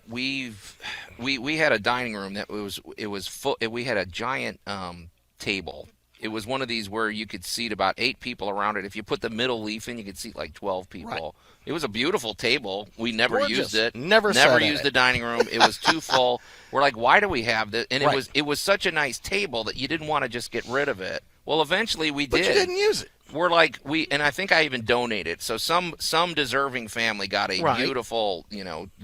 we had a dining room that was full. We had a giant table. It was one of these where you could seat about 8 people around it. If you put the middle leaf in, you could seat like 12 people. Right. It was a beautiful table. We never used it. Never used the dining room. It was too full. We're like, why do we have this? And it was such a nice table that you didn't want to just get rid of it. Well, eventually we did. But you didn't use it. We're like and I think I even donated. So some deserving family got a beautiful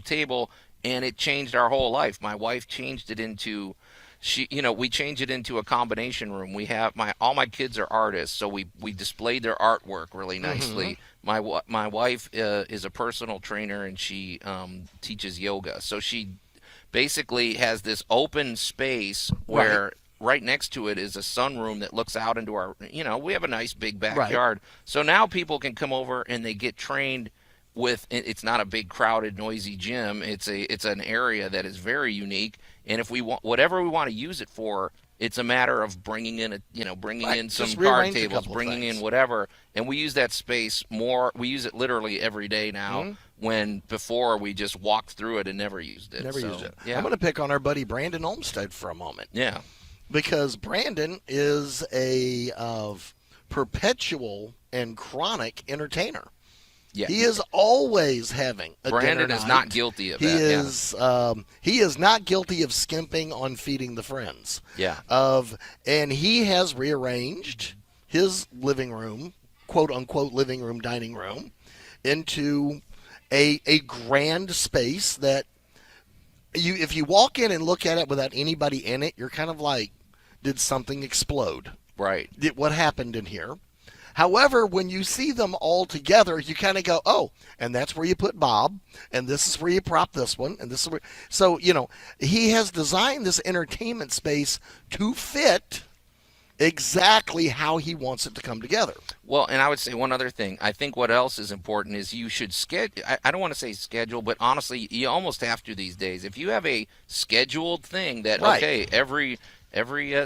table, and it changed our whole life. My wife changed it into. We changed it into a combination room. We have all my kids are artists, so we displayed their artwork really nicely. My wife is a personal trainer, and she teaches yoga. So she basically has this open space where right next to it is a sunroom that looks out into our. We have a nice big backyard. Right. So now people can come over and they get trained. It's not a big crowded noisy gym. It's an area that is very unique, and if we want whatever we want to use it for, it's a matter of bringing in in some card tables, bringing in whatever, and we use that space more. We use it literally every day now. When before we just walked through it and never used it. Yeah. I'm going to pick on our buddy Brandon Olmsted for a moment. Yeah, because Brandon is a perpetual and chronic entertainer. Yeah. He is always having a Brandon dinner is night. not guilty of that. He is not guilty of skimping on feeding the friends. Yeah. And he has rearranged his living room, quote unquote living room, dining room, into a grand space that if you walk in and look at it without anybody in it, you're kind of like, did something explode? Right. What happened in here? However, when you see them all together, you kind of go, oh, and that's where you put Bob, and this is where you prop this one, and this is where. So, he has designed this entertainment space to fit exactly how he wants it to come together. Well, and I would say one other thing. I think what else is important is you should schedule. I don't want to say schedule, but honestly, you almost have to these days. If you have a scheduled thing that, okay, every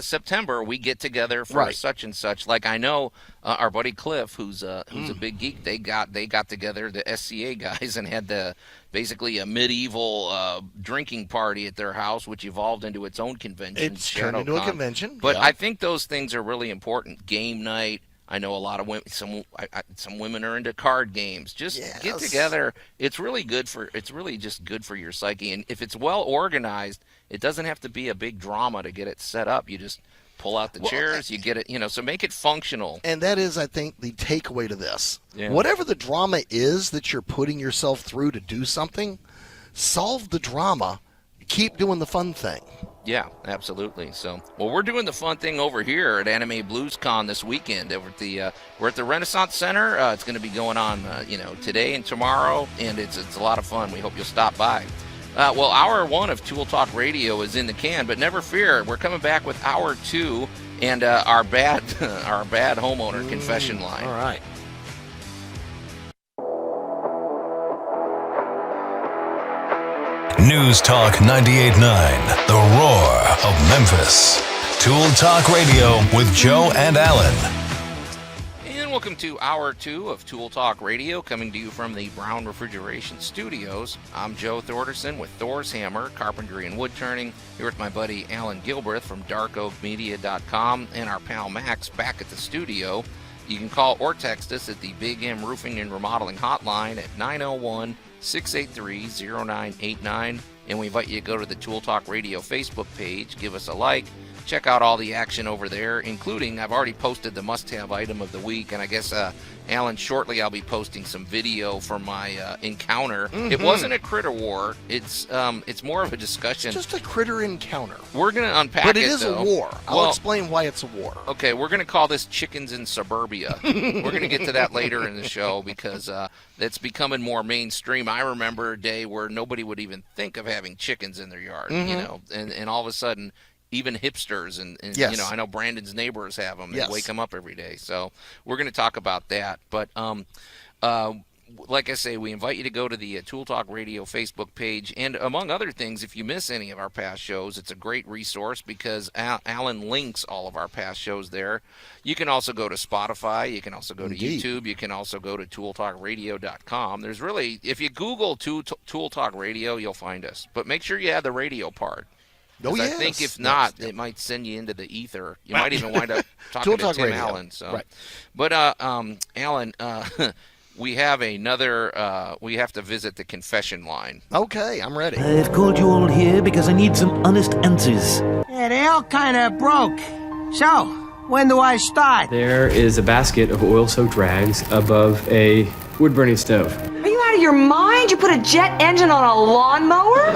September we get together for such and such. Like I know our buddy Cliff, who's a big geek. They got together, the SCA guys, and had basically a medieval drinking party at their house, which evolved into its own convention. It's turned into a convention. But I think those things are really important. Game night. I know a lot of women. Some women are into card games. Just get together. It's really good It's really just good for your psyche. And if it's well organized, it doesn't have to be a big drama to get it set up. You just pull out the chairs. You get it. So make it functional. And that is, I think, the takeaway to this. Yeah. Whatever the drama is that you're putting yourself through to do something, solve the drama. Keep doing the fun thing. Yeah, absolutely. So, we're doing the fun thing over here at Anime Blues Con this weekend. Over at we're at the Renaissance Center. It's going to be going on, today and tomorrow, and it's a lot of fun. We hope you'll stop by. Hour 1 of Tool Talk Radio is in the can, but never fear, we're coming back with Hour 2 and our bad homeowner confession line. All right. News Talk 98.9, the roar of Memphis. Tool Talk Radio with Joe and Allan. Welcome to Hour 2 of Tool Talk Radio, coming to you from the Brown Refrigeration Studios. I'm Joe Thorderson with Thor's Hammer, Carpentry and Wood Turning, here with my buddy Allan Gilbreth from darkoakmedia.com, and our pal Max back at the studio. You can call or text us at the Big M Roofing and Remodeling Hotline at 901-683-0989, and we invite you to go to the Tool Talk Radio Facebook page, give us a like, check out all the action over there, including I've already posted the must-have item of the week, and I guess, Allan, shortly I'll be posting some video from my encounter. Mm-hmm. It wasn't a critter war. It's more of a discussion. It's just a critter encounter. We're going to unpack it, but it is a war. I'll explain why it's a war. Okay, we're going to call this Chickens in Suburbia. We're going to get to that later in the show because it's becoming more mainstream. I remember a day where nobody would even think of having chickens in their yard, you know, and all of a sudden, even hipsters and yes. You know, I know Brandon's neighbors have them. They yes. wake them up every day. So we're going to talk about that. But like I say, we invite you to go to the Tool Talk Radio Facebook page. And among other things, if you miss any of our past shows, it's a great resource because Allan links all of our past shows there. You can also go to Spotify. You can also go to YouTube. You can also go to ToolTalkRadio.com. There's really, if you Google Tool Talk Radio, you'll find us. But make sure you add the radio part. Oh, yes. I think if not, it might send you into the ether. You might even wind up talking to Tim Allen. So. Right. But, Allan, we have another, we have to visit the confession line. Okay, I'm ready. I've called you all here because I need some honest answers. Yeah, they all kind of broke. So, when do I start? There is a basket of oil-soaked rags above a wood-burning stove. Are you out of your mind? You put a jet engine on a lawnmower?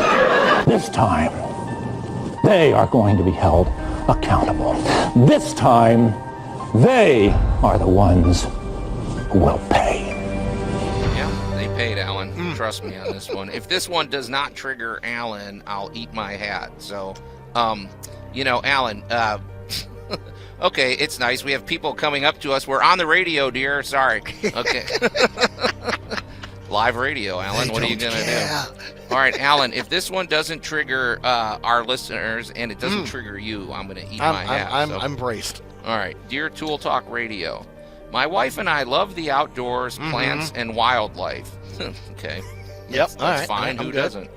This time, they are going to be held accountable. This time, they are the ones who will pay. Yeah, they paid, Allan. Trust me on this one. If this one does not trigger Allan, I'll eat my hat. So, you know, Allan, okay, it's nice. We have people coming up to us. We're on the radio, dear. Sorry. Okay. Live radio, Allan. What are you going to do? All right, Allan, if this one doesn't trigger our listeners and it doesn't trigger you, I'm going to eat my hat. I'm braced. All right. Dear Tool Talk Radio, my wife and I love the outdoors, plants, and wildlife. Okay. Yep. That's fine. Who doesn't?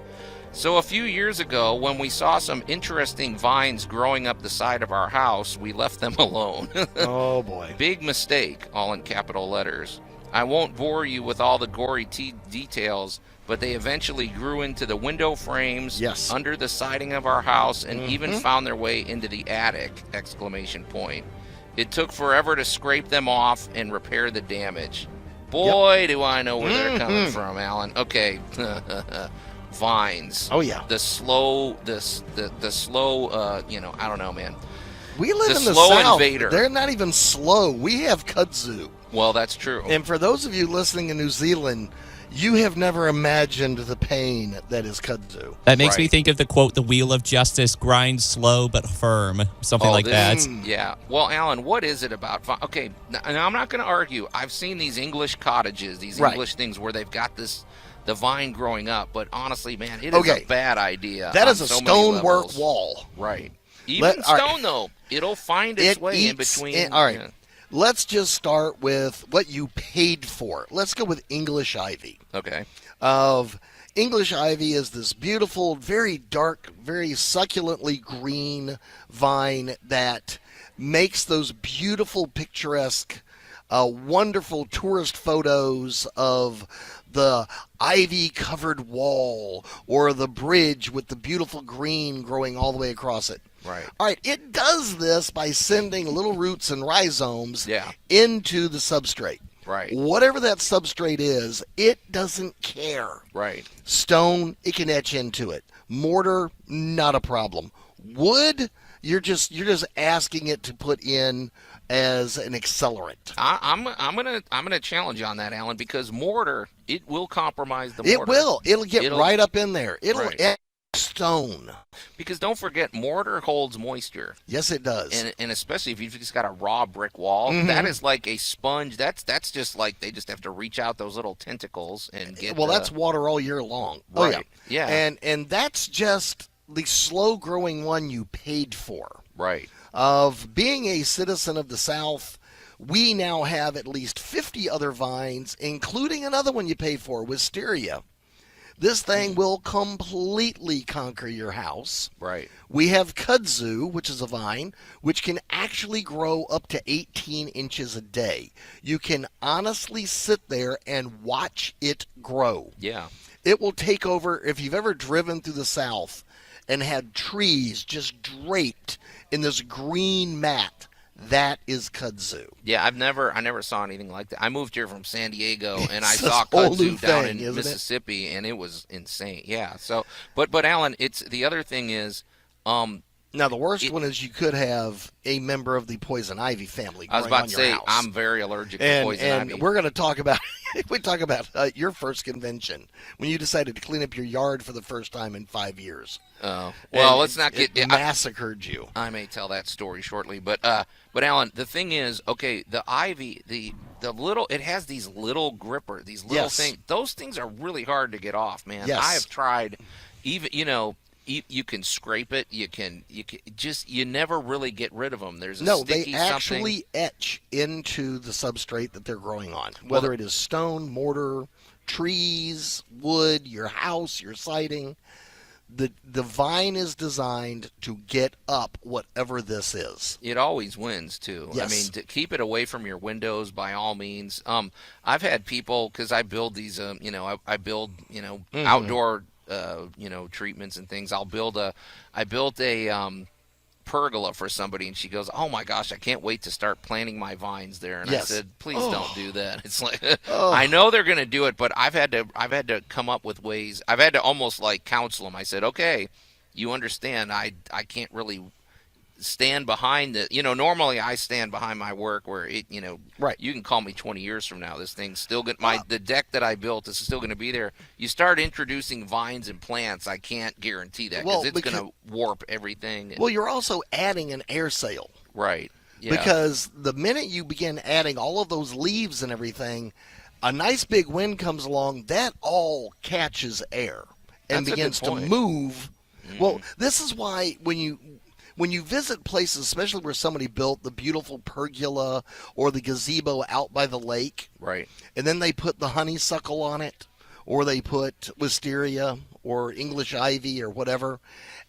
So a few years ago, when we saw some interesting vines growing up the side of our house, we left them alone. Oh, boy. Big mistake, all in capital letters. I won't bore you with all the gory details, but they eventually grew into the window frames, under the siding of our house, and even found their way into the attic! ! It took forever to scrape them off and repair the damage. Boy, do I know where they're coming from, Allan. Okay. Vines. Oh, yeah. The slow, the slow, you know, I don't know, man. We live in the slow South. Invader. They're not even slow. We have kudzu. Well, that's true. And for those of you listening in New Zealand, you have never imagined the pain that is kudzu. That makes me think of the quote, "The wheel of justice grinds slow but firm," something like that. Yeah. Well, Allan, what is it about? Okay, now I'm not going to argue. I've seen these English cottages, these English things where they've got the vine growing up, but honestly, man, it is a bad idea. That is a stonework wall. Right. Even stone, though, it'll find its way in between. All right. Let's just start with what you paid for. Let's go with English ivy. Okay. English ivy is this beautiful, very dark, very succulently green vine that makes those beautiful, picturesque, wonderful tourist photos of the ivy-covered wall or the bridge with the beautiful green growing all the way across it. Right. All right, it does this by sending little roots and rhizomes into the substrate. Right. Whatever that substrate is, it doesn't care. Right. Stone, it can etch into it. Mortar, not a problem. Wood, you're just asking it to put in as an accelerant. I'm gonna challenge you on that, Allan, because mortar, it will compromise the mortar. It will. It'll get right up in there. It'll etch stone. Because don't forget, mortar holds moisture. Yes, it does. And especially if you've just got a raw brick wall, that is like a sponge. That's just like they just have to reach out those little tentacles and get. Well, that's water all year long. Right. Oh, yeah. And that's just the slow growing one you paid for. Right. Of being a citizen of the South, we now have at least 50 other vines, including another one you pay for, wisteria. This thing will completely conquer your house. Right. We have kudzu, which is a vine, which can actually grow up to 18 inches a day. You can honestly sit there and watch it grow. Yeah. It will take over. If you've ever driven through the South and had trees just draped in this green mat, that is kudzu. Yeah, I never saw anything like that. I moved here from San Diego, and I It's saw this whole new kudzu down thing, in isn't it? Mississippi, and it was insane. Yeah. So, but Alan, it's the other thing is, now the worst one is you could have a member of the poison ivy family I was growing about to on your say house. I'm very allergic to poison ivy. And we're going to talk about your first convention when you decided to clean up your yard for the first time in 5 years. Oh, well, let's not get massacred you. I may tell that story shortly, but Alan, the thing is, okay, the ivy, the little, it has these little gripper, these little things. Those things are really hard to get off, man. Yes. I have tried, even you can scrape it. You can you never really get rid of them. There's a sticky they actually etch into the substrate that they're growing on, whether it is stone, mortar, trees, wood, your house, your siding. The vine is designed to get up whatever this is. It always wins too. Yes. I mean, to keep it away from your windows by all means. I've had people, because I build these, I build outdoor treatments and things. I built a pergola for somebody, and she goes, "Oh my gosh, I can't wait to start planting my vines there." And I said, "Please don't do that." It's like I know they're going to do it, but I've had to come up with ways. I've had to almost like counsel them. I said, "Okay, you understand, I can't really stand behind it. Normally I stand behind my work where it, right. You can call me 20 years from now. This thing's still going the deck that I built is still going to be there. You start introducing vines and plants, I can't guarantee that because it's going to warp everything. Well, you're also adding an air sail. Right. Yeah. Because the minute you begin adding all of those leaves and everything, a nice big wind comes along, that all catches air and begins to move. Well, this is why when you visit places, especially where somebody built the beautiful pergola or the gazebo out by the lake, right, and then they put the honeysuckle on it, or they put wisteria or English ivy or whatever,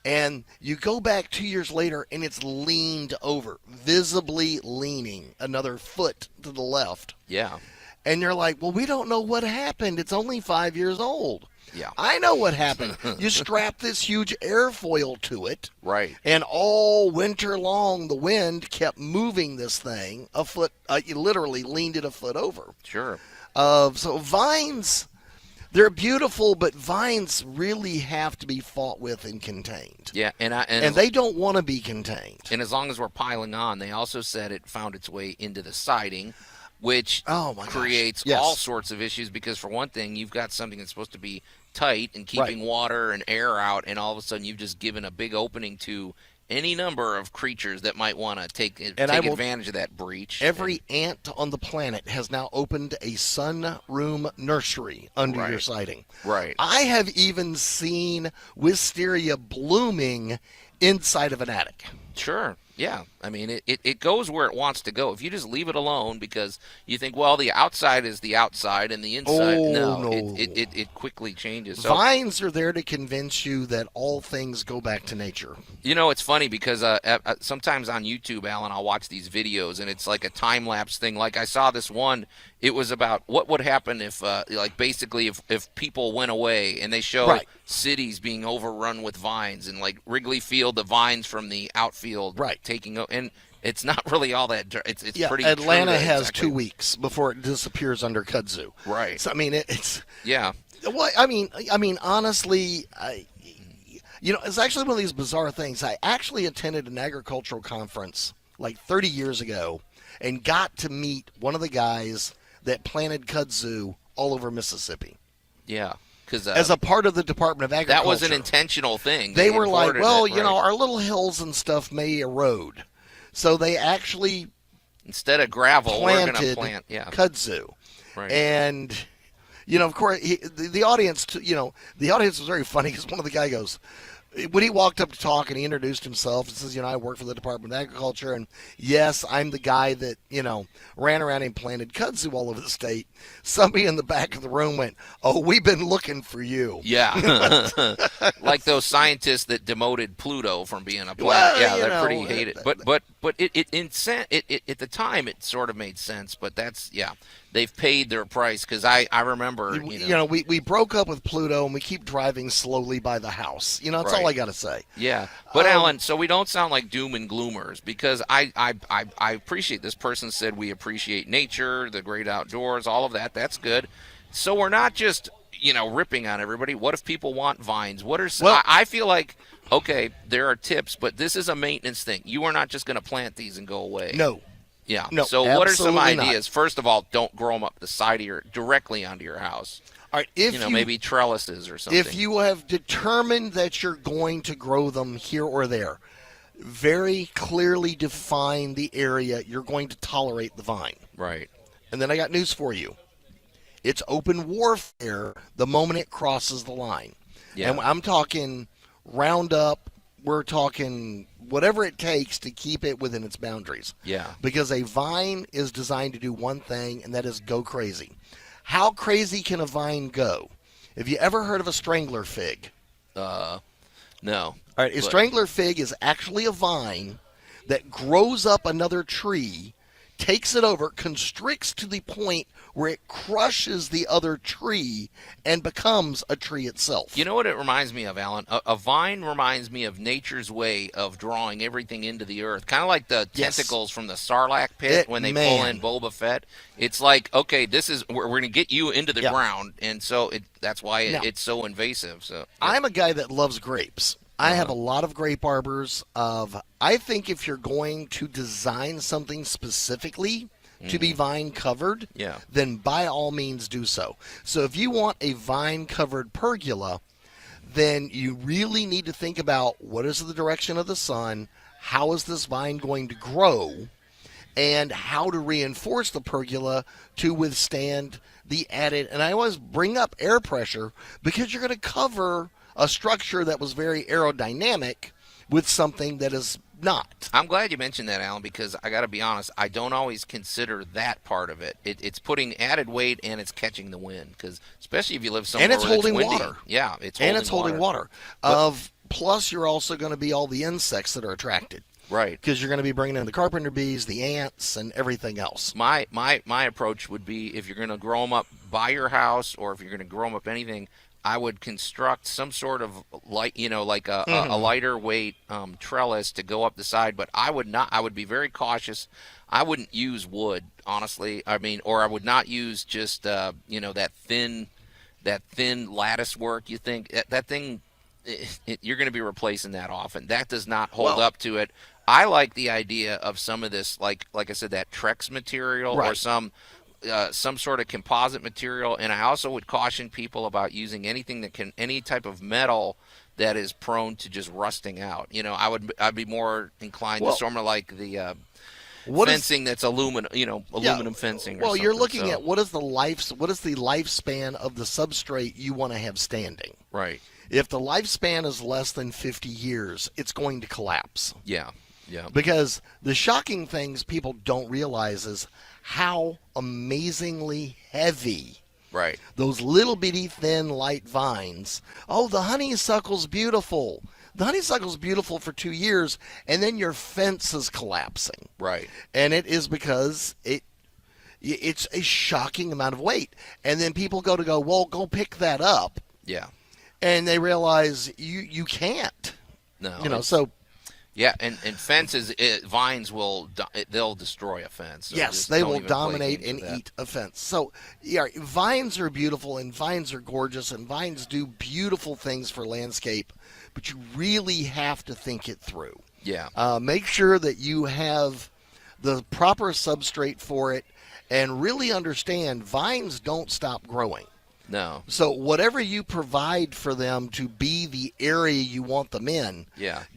and you go back 2 years later and it's leaned over, visibly leaning another foot to the left. Yeah. And you're like, well, we don't know what happened. It's only 5 years old. Yeah. I know what happened. You strap this huge airfoil to it. Right. And all winter long, the wind kept moving this thing a foot. You literally leaned it a foot over. Sure. So vines, they're beautiful, but vines really have to be fought with and contained. Yeah. And they don't want to be contained. And as long as we're piling on, they also said it found its way into the siding, which creates all sorts of issues because, for one thing, you've got something that's supposed to be tight and keeping water and air out, and all of a sudden you've just given a big opening to any number of creatures that might want to take advantage of that breach. Every ant on the planet has now opened a sunroom nursery under your siding. Right. I have even seen wisteria blooming inside of an attic. Sure. Yeah. I mean, it goes where it wants to go. If you just leave it alone because you think, well, the outside is the outside and the inside, no. It quickly changes. So, vines are there to convince you that all things go back to nature. It's funny because sometimes on YouTube, Alan, I'll watch these videos and it's like a time-lapse thing. Like I saw this one, it was about what would happen if, if people went away, and they show cities being overrun with vines, and like Wrigley Field, the vines from the outfield taking over. And it's not really all that. It's pretty. Atlanta true has 2 weeks before it disappears under kudzu. Right. So I mean, it's yeah. Well, I mean, honestly, it's actually one of these bizarre things. I actually attended an agricultural conference like 30 years ago, and got to meet one of the guys that planted kudzu all over Mississippi. Yeah. As a part of the Department of Agriculture. That was an intentional thing. They were like, well, our little hills and stuff may erode. So they actually, instead of gravel, we're going to plant kudzu. Right. And, of course, the audience, the audience was very funny because one of the guy goes, when he walked up to talk and he introduced himself and says, I work for the Department of Agriculture, and yes, I'm the guy that, ran around and planted kudzu all over the state. Somebody in the back of the room went, "Oh, we've been looking for you." Yeah. Like those scientists that demoted Pluto from being a planet. Well, they're pretty hated. But at the time it sort of made sense, but they've paid their price, because I remember, we broke up with Pluto and we keep driving slowly by the house. That's all I got to say. Yeah. But Allan, so we don't sound like doom and gloomers, because I appreciate this person said we appreciate nature, the great outdoors, all of that. That's good. So we're not just, ripping on everybody. What if people want vines? I feel like, okay, there are tips, but this is a maintenance thing. You are not just going to plant these and go away. No. Yeah. No, so what are some ideas? Not. First of all, don't grow them up the side of directly onto your house. All right, if maybe trellises or something. If you have determined that you're going to grow them here or there, very clearly define the area you're going to tolerate the vine. Right. And then I got news for you. It's open warfare the moment it crosses the line. Yeah. And I'm talking Roundup. We're talking whatever it takes to keep it within its boundaries. Yeah. Because a vine is designed to do one thing, and that is go crazy. How crazy can a vine go? Have you ever heard of a strangler fig? No. All right, a strangler fig is actually a vine that grows up another tree, takes it over, constricts to the point where it crushes the other tree and becomes a tree itself. You know what it reminds me of, Allan? A vine reminds me of nature's way of drawing everything into the earth. Kind of like the tentacles from the Sarlacc pit when they pull in Boba Fett. It's like, okay, we're going to get you into the ground, and so that's why it's so invasive. So I'm a guy that loves grapes. I have a lot of grape arbors. I think if you're going to design something specifically to be vine covered, then by all means do so. So if you want a vine covered pergola, then you really need to think about what is the direction of the sun, how is this vine going to grow, and how to reinforce the pergola to withstand the added. And I always bring up air pressure because you're going to cover a structure that was very aerodynamic with something that is not. I'm glad you mentioned that, Allan, because I got to be honest, I don't always consider that part of it. It's putting added weight and it's catching the wind, because especially if you live somewhere and it's where holding it's windy. water. Yeah, it's holding water. Plus, you're also going to be all the insects that are attracted. Right. Because you're going to be bringing in the carpenter bees, the ants, and everything else. My approach would be, if you're going to grow them up by your house, or if you're going to grow them up anything, I would construct some sort of light, like a lighter weight trellis to go up the side. But I would be very cautious. I wouldn't use wood, honestly. Or I would not use just that thin lattice work. You think that thing, you're going to be replacing that often. That does not hold up to it. I like the idea of some of this, like I said, that Trex material, or some sort of composite material. And I also would caution people about using any type of metal that is prone to just rusting out. I'd be more inclined to sort of like the fencing that's aluminum, aluminum fencing. Well, you're looking at what is the lifespan of the substrate you want to have standing. Right. If the lifespan is less than 50 years, it's going to collapse. Yeah. Yeah. Because the shocking things people don't realize is how amazingly heavy those little bitty thin light vines. Oh, the honeysuckle's beautiful. The honeysuckle's beautiful for 2 years, and then your fence is collapsing. Right. And it is because it's a shocking amount of weight. And then people go, well, go pick that up. Yeah. And they realize you can't. No. So. Yeah, and fences, vines they'll destroy a fence. So yes, they will dominate and eat a fence. So, vines are beautiful, and vines are gorgeous, and vines do beautiful things for landscape, but you really have to think it through. Yeah. Make sure that you have the proper substrate for it, and really understand vines don't stop growing. No. So whatever you provide for them to be the area you want them in,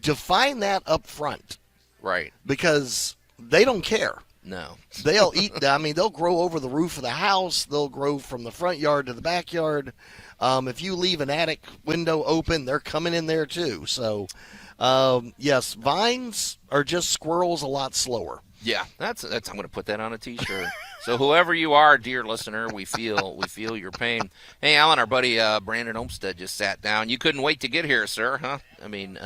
define that up front. Right. Because they don't care. No. They'll eat. I mean, they'll grow over the roof of the house. They'll grow from the front yard to the backyard. If you leave an attic window open, they're coming in there too. So, yes, vines are just squirrels a lot slower. Yeah, that's. I'm going to put that on a T-shirt. So whoever you are, dear listener, we feel your pain. Hey, Allan, our buddy Brandon Olmsted just sat down. You couldn't wait to get here, sir, huh? I mean,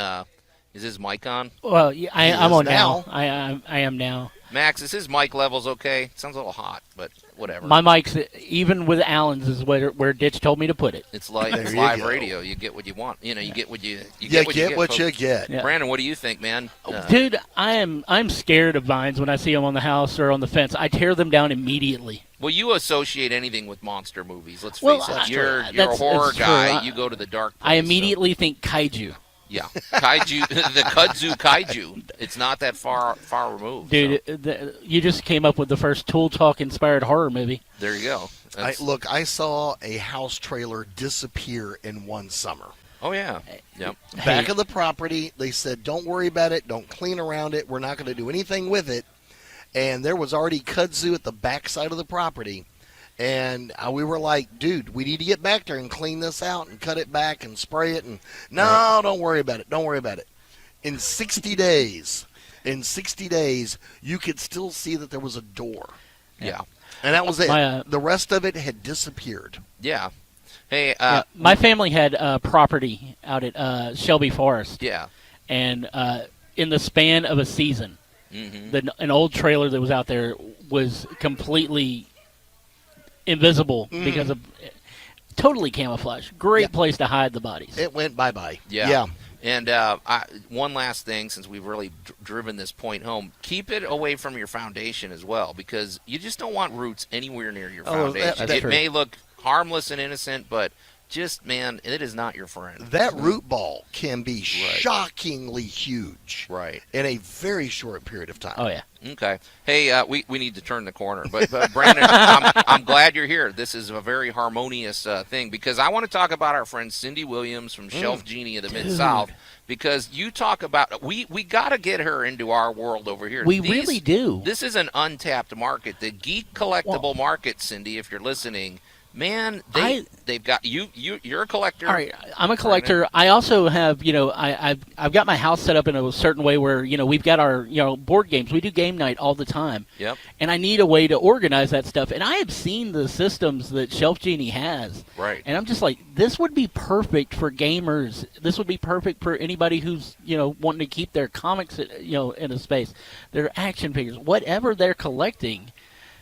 is his mic on? Well, I'm on now. I am now. Max, is his mic levels okay? It sounds a little hot, but whatever. My mic's, even with Allan's, is where Ditch told me to put it. It's like it's live radio. You get what you want. You get what you get. What you get. Yeah. Brandon, what do you think, man? Dude, I'm scared of vines when I see them on the house or on the fence. I tear them down immediately. Well, you associate anything with monster movies. Let's face it. You're a horror guy. You go to the dark place. I immediately think kaiju. Yeah, kaiju, the kudzu kaiju. It's not that far removed. Dude, so. You just came up with the first Tool Talk inspired horror movie. There you go. I saw a house trailer disappear in one summer. Oh yeah. Yep. Back of the property, they said, "Don't worry about it. Don't clean around it. We're not going to do anything with it." And there was already kudzu at the back side of the property. And we were like, dude, we need to get back there and clean this out and cut it back and spray it. And no, don't worry about it. Don't worry about it. In 60 days, you could still see that there was a door. Yeah. And that was it. The rest of it had disappeared. Yeah. Hey, my family had property out at Shelby Forest. Yeah. And in the span of a season, an old trailer that was out there was completely invisible because of totally camouflage. Great place to hide the bodies. It went bye-bye. Yeah. And one last thing, since we've really driven this point home, keep it away from your foundation as well, because you just don't want roots anywhere near your foundation. It may look harmless and innocent, but just, man, it is not your friend. That root ball can be shockingly huge. Right. In a very short period of time. Oh, yeah. Okay. Hey, we need to turn the corner. But Brandon, I'm glad you're here. This is a very harmonious thing, because I want to talk about our friend Cindy Williams from Shelf Genie of the Mid-South, because you talk about we got to get her into our world over here. We really do. This is an untapped market, the geek collectible market, Cindy, if you're listening. Man, they've got you. You're a collector. All right, I'm a collector. I also have, I've got my house set up in a certain way where, we've got our, board games. We do game night all the time. Yep. And I need a way to organize that stuff. And I have seen the systems that Shelf Genie has. Right. And I'm just like, this would be perfect for gamers. This would be perfect for anybody who's, wanting to keep their comics, in a space, their action figures, whatever they're collecting.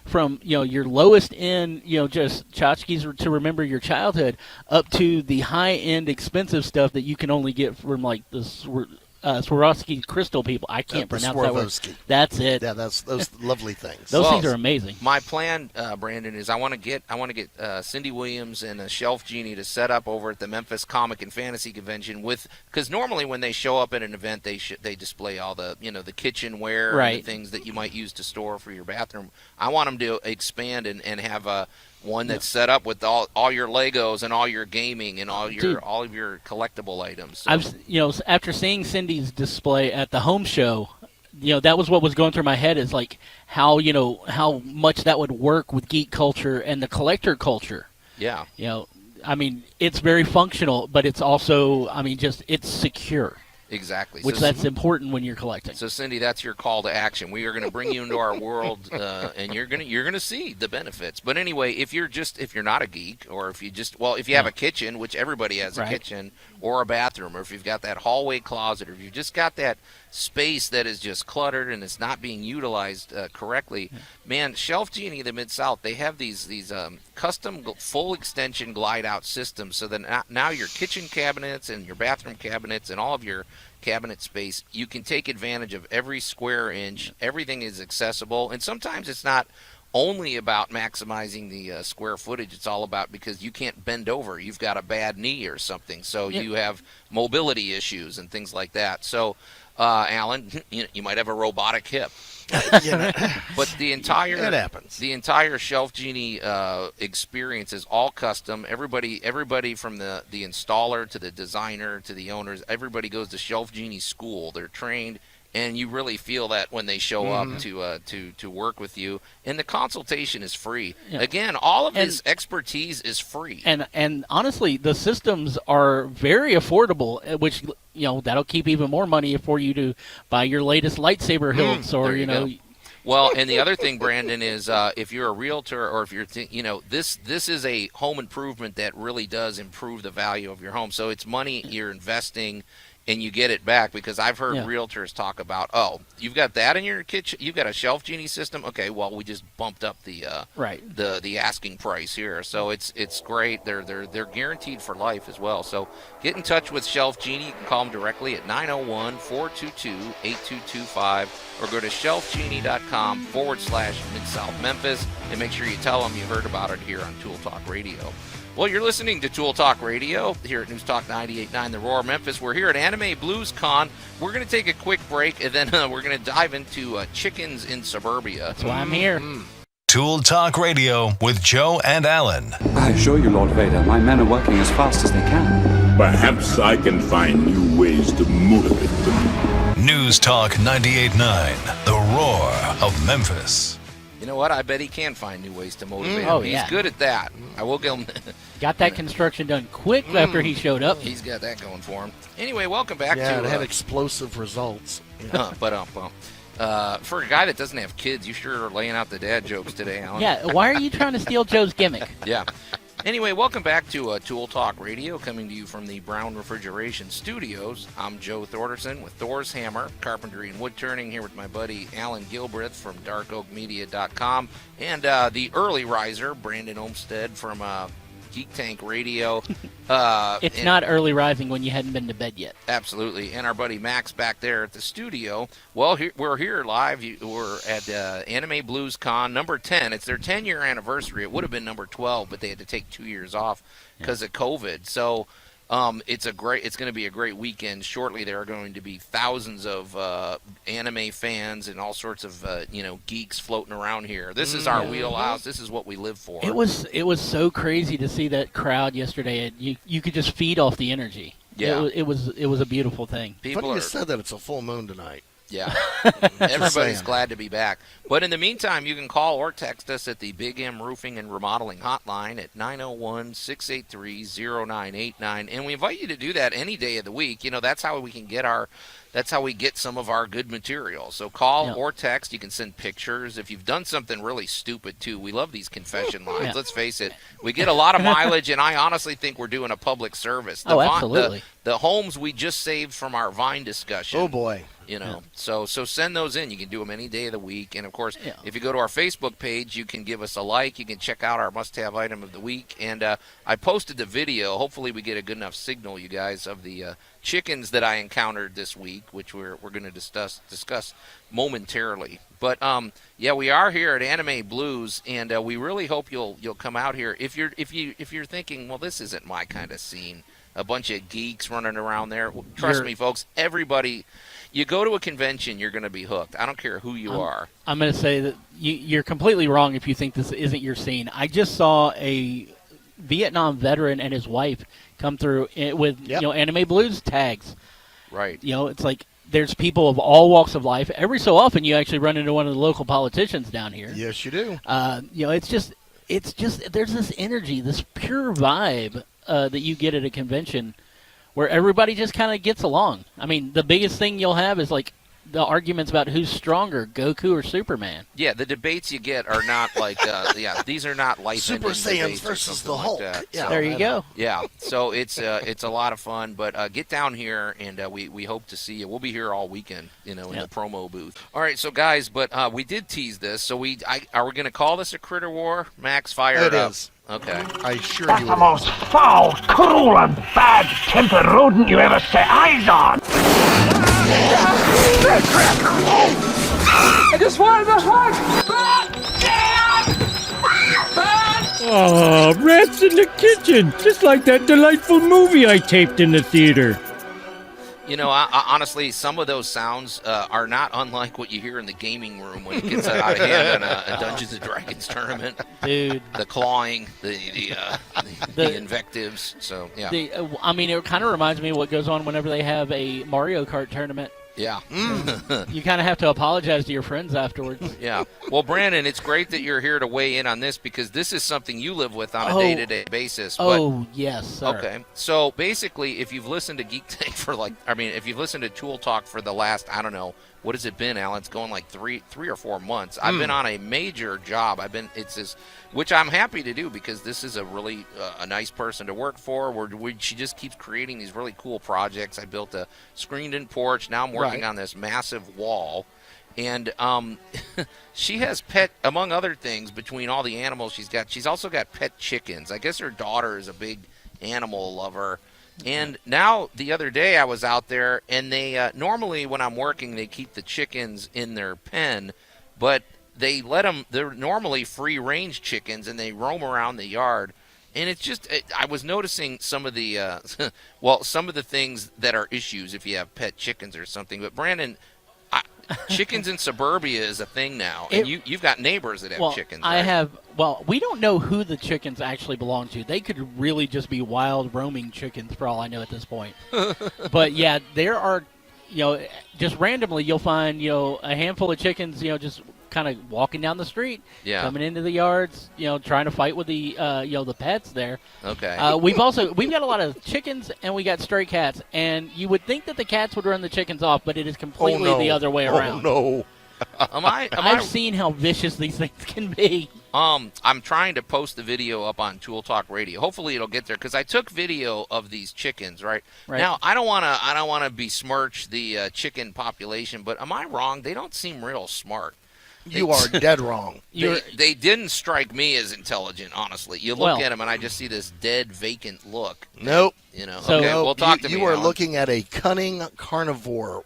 From your lowest end, just tchotchkes to remember your childhood, up to the high end expensive stuff that you can only get from like the Swarovski crystal people. I can't pronounce that word. That's it. Yeah, that's those lovely things. Those things are amazing. My plan, Brandon, is I want to get Cindy Williams and a Shelf Genie to set up over at the Memphis Comic and Fantasy Convention because normally when they show up at an event, they display all the the kitchenware and the things that you might use to store for your bathroom. I want them to expand and have one that's set up with all your Legos and all your gaming and all of your collectible items. So. After seeing Cindy's display at the home show, that was what was going through my head is like how much that would work with geek culture and the collector culture. Yeah. It's very functional, but it's also, it's secure. Exactly. Which that's important when you're collecting. So, Cindy, that's your call to action. We are going to bring you into our world, and you're going to see the benefits. But anyway, if you're not a geek, or if you have a kitchen, which everybody has a kitchen, or a bathroom, or if you've got that hallway closet, or if you've just got that space that is just cluttered and it's not being utilized correctly, man, Shelf Genie of the Mid-South, they have these custom full extension glide out systems, so that now your kitchen cabinets and your bathroom cabinets and all of your cabinet space, you can take advantage of every square inch. Everything is accessible, and sometimes it's not only about maximizing the square footage. It's all about because you can't bend over. You've got a bad knee or something, so you have mobility issues and things like that. So, Allan, you might have a robotic hip. But the entire Shelf Genie experience is all custom. Everybody from the installer to the designer to the owners, everybody goes to Shelf Genie school. They're trained and you really feel that when they show up to work with you. And the consultation is free. Yeah. Again, all of this expertise is free. And honestly, the systems are very affordable, which that'll keep even more money for you to buy your latest lightsaber hilts or go. Well, and the other thing, Brandon, is if you're a realtor or if you're, this is a home improvement that really does improve the value of your home. So it's money you're investing, and you get it back, because I've heard realtors talk about, you've got that in your kitchen, you've got a Shelf Genie system. Okay, well, we just bumped up the the asking price here, so it's great. They're guaranteed for life as well. So get in touch with Shelf Genie. You can call them directly at 901-422-8225 or go to shelfgenie.com/Mid-South Memphis and make sure you tell them you heard about it here on Tool Talk Radio. Well, you're listening to Tool Talk Radio here at News Talk 98.9 The Roar Memphis. We're here at Anime Blues Con. We're going to take a quick break, and then we're going to dive into chickens in suburbia. That's why I'm here. Tool Talk Radio with Joe and Allan. I assure you, Lord Vader, my men are working as fast as they can. Perhaps I can find new ways to motivate them. News Talk 98.9 The Roar of Memphis. You know what? I bet he can find new ways to motivate him. He's good at that. I will give him. Got that construction done quick after he showed up. He's got that going for him. Anyway, welcome back to. Yeah, it had explosive results. For a guy that doesn't have kids, you sure are laying out the dad jokes today, Allan. Yeah, why are you trying to steal Joe's gimmick? Yeah. Anyway, welcome back to Tool Talk Radio, coming to you from the Brown Refrigeration Studios. I'm Joe Thorderson with Thor's Hammer, Carpentry and Wood Turning, here with my buddy Allan Gilbreth from DarkOakMedia.com, and the early riser, Brandon Olmstead from Geek Tank Radio. It's not early rising when you hadn't been to bed yet. Absolutely. And our buddy Max back there at the studio. Well, we're here live. We're at Anime Blues Con number 10. It's their 10-year anniversary. It would have been number 12, but they had to take 2 years off because of COVID. So it's going to be a great weekend. Shortly, there are going to be thousands of anime fans and all sorts of geeks floating around here. This is our wheelhouse. This is what we live for. It was so crazy to see that crowd yesterday. You could just feed off the energy. Yeah, it was a beautiful thing. Funny you said that. It's a full moon tonight. Yeah, everybody's glad to be back. But in the meantime, you can call or text us at the Big M Roofing and Remodeling Hotline at 901-683-0989. And we invite you to do that any day of the week. That's how we can get that's how we get some of our good material. So call or text. You can send pictures. If you've done something really stupid, too, we love these confession lines. Yeah. Let's face it. We get a lot of mileage, and I honestly think we're doing a public service. Absolutely. The homes we just saved from our Vine discussion. Oh, boy. So send those in. You can do them any day of the week. And, of course, if you go to our Facebook page, you can give us a like. You can check out our must-have item of the week. And I posted the video. Hopefully we get a good enough signal, you guys, of the chickens that I encountered this week, which we're going to discuss momentarily. But we are here at Anime Blues, and we really hope you'll come out here. If you're thinking, well, this isn't my kind of scene, a bunch of geeks running around there. Trust me, folks, everybody. You go to a convention, you're going to be hooked. I don't care who you are. I'm going to say that you're completely wrong if you think this isn't your scene. I just saw a Vietnam veteran and his wife come through with Anime Blues tags. Right. It's like there's people of all walks of life. Every so often, you actually run into one of the local politicians down here. Yes, you do. It's just there's this energy, this pure vibe that you get at a convention where everybody just kind of gets along. I mean, the biggest thing you'll have is like the arguments about who's stronger, Goku or Superman. Yeah, the debates you get are not like, these are not life-ending Super Saiyans versus the Hulk. Like yeah, there you go. Yeah, so it's a lot of fun. But get down here, and we hope to see you. We'll be here all weekend, in the promo booth. All right, so guys, but we did tease this. So are we going to call this a critter war? Max, fire it up. Is. Okay. I assure That's you. the most foul, cruel, and bad-tempered rodent you ever set eyes on. I just wanted to hug. Oh, rats in the kitchen, just like that delightful movie I taped in the theater. I honestly, some of those sounds are not unlike what you hear in the gaming room when it gets out of hand in a Dungeons & Dragons tournament. Dude. The clawing, the invectives. So, yeah. It kind of reminds me of what goes on whenever they have a Mario Kart tournament. Yeah. You kind of have to apologize to your friends afterwards. Yeah. Well, Brandon, it's great that you're here to weigh in on this because this is something you live with on a day-to-day basis. Yes, sir. Okay. So basically, if you've listened to Geek Tank if you've listened to Tool Talk for the last, I don't know, what has it been, Alan? It's going like three or 4 months. I've been on a major job. Which I'm happy to do because this is a really a nice person to work for. She just keeps creating these really cool projects. I built a screened-in porch. Now I'm working on this massive wall. And she has among other things, between all the animals she's also got pet chickens. I guess her daughter is a big animal lover. And now the other day I was out there, and they normally when I'm working they keep the chickens in their pen, but they let them. They're normally free-range chickens, and they roam around the yard. And it's just I was noticing some of the some of the things that are issues if you have pet chickens or something. But Brandon, chickens in suburbia is a thing now, and you've got neighbors that have chickens. Right? I have. Well, we don't know who the chickens actually belong to. They could really just be wild roaming chickens for all I know at this point. But yeah, there are, just randomly you'll find, a handful of chickens, just kind of walking down the street, coming into the yards, trying to fight with the, the pets there. Okay. We've got a lot of chickens and we got stray cats, and you would think that the cats would run the chickens off, but it is completely the other way around. Oh no. I've seen how vicious these things can be. I'm trying to post the video up on Tool Talk Radio. Hopefully it'll get there because I took video of these chickens. Right now, I don't want to besmirch the chicken population, but am I wrong? They don't seem real smart. You are dead wrong. They didn't strike me as intelligent, honestly. You look at them, and I just see this dead, vacant look. Nope. We'll talk to me. You are looking at a cunning carnivore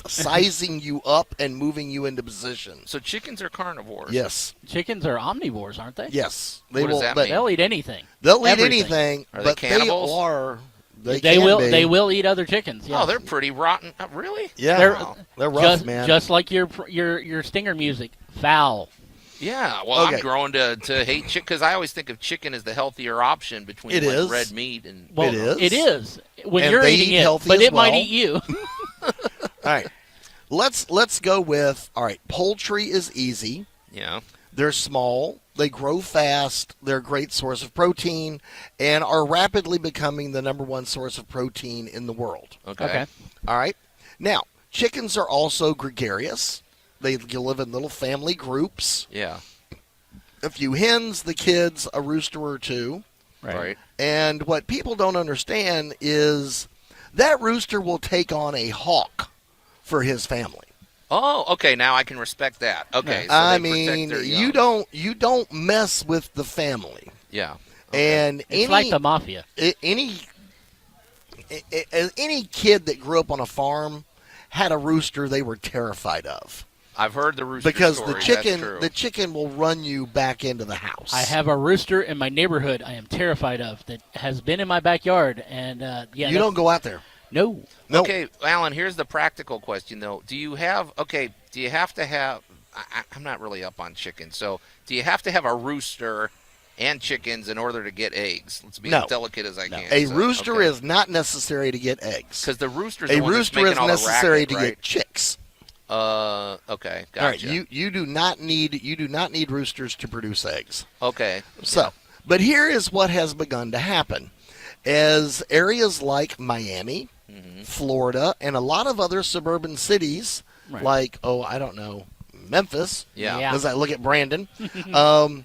sizing you up and moving you into position. So chickens are carnivores. Yes. Chickens are omnivores, aren't they? Yes. What does that mean? They'll eat anything. They'll eat anything. Are they cannibals? They will eat other chickens. Yes. Oh, they're pretty rotten. Really? Yeah. They're rough, man. Just like your stinger music, foul. Yeah, well, I'm growing to hate chicken because I always think of chicken as the healthier option between red meat and. Well, it is when you're eating it, but it might eat you. All right, let's go with poultry is easy. Yeah, they're small, they grow fast, they're a great source of protein, and are rapidly becoming the #1 source of protein in the world. Okay. All right. Now, chickens are also gregarious. They live in little family groups. Yeah. A few hens, the kids, a rooster or two. Right. And what people don't understand is that rooster will take on a hawk for his family. Oh, okay. Now I can respect that. Okay. So I mean, you don't mess with the family. Yeah. Okay. And it's like the mafia. Any kid that grew up on a farm had a rooster they were terrified of. I've heard the rooster because story. the chicken will run you back into the house. I have a rooster in my neighborhood I am terrified of that has been in my backyard, and you don't go out there. No. Okay, Alan, here's the practical question though. Do you have to have I'm not really up on chickens. So, do you have to have a rooster and chickens in order to get eggs? Let's be as delicate as I can. A rooster is not necessary to get eggs. Because the rooster's a the one rooster that's is necessary to get chicks. Okay, gotcha. All right, you do not need roosters to produce eggs. Okay. So, but here is what has begun to happen. As areas like Miami, Florida, and a lot of other suburban cities, like, Memphis, as I look at Brandon. All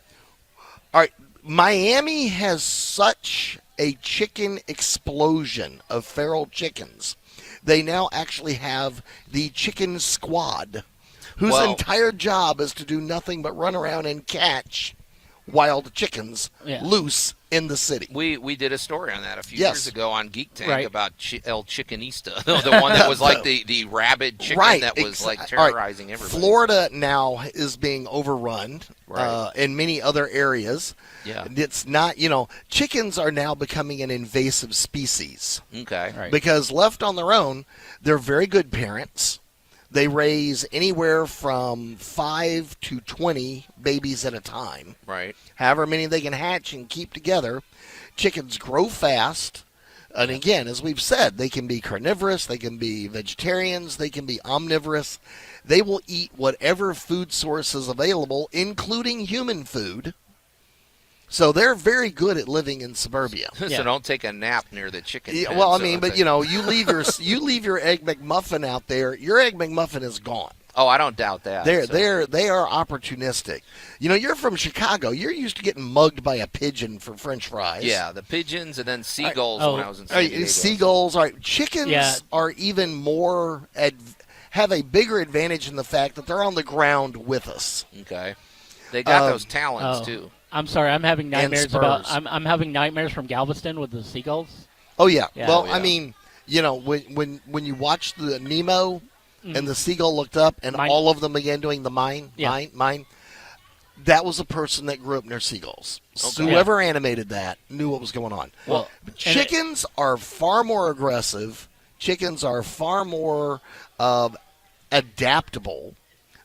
right, Miami has such a chicken explosion of feral chickens. They now actually have the chicken squad, whose entire job is to do nothing but run around and catch wild chickens loose in the city. We did a story on that a few years ago on Geek Tank about El Chickenista, the one that was like the rabid chicken that was like terrorizing everybody. Florida now is being overrun in many other areas. Yeah. It's not, chickens are now becoming an invasive species. Okay. Right. Because left on their own, they're very good parents. They raise anywhere from 5 to 20 babies at a time. Right. However many they can hatch and keep together. Chickens grow fast. And again, as we've said, they can be carnivorous, they can be vegetarians, they can be omnivorous. They will eat whatever food source is available, including human food. So they're very good at living in suburbia. So don't take a nap near the chicken pen. Well, I mean, but you leave your Egg McMuffin out there, your Egg McMuffin is gone. Oh, I don't doubt that. They are opportunistic. You're from Chicago. You're used to getting mugged by a pigeon for French fries. Yeah, the pigeons and then seagulls when I was in San Diego. Seagulls. All right. Chickens are even more have a bigger advantage in the fact that they're on the ground with us. Okay. They got those talons too. I'm sorry, I'm having nightmares I'm having nightmares from Galveston with the seagulls. Oh yeah. Well, I mean, when you watch the Nemo and the seagull looked up and all of them began doing the mine. That was a person that grew up near seagulls. Okay. So whoever animated that knew what was going on. Well, chickens are far more aggressive. Chickens are far more adaptable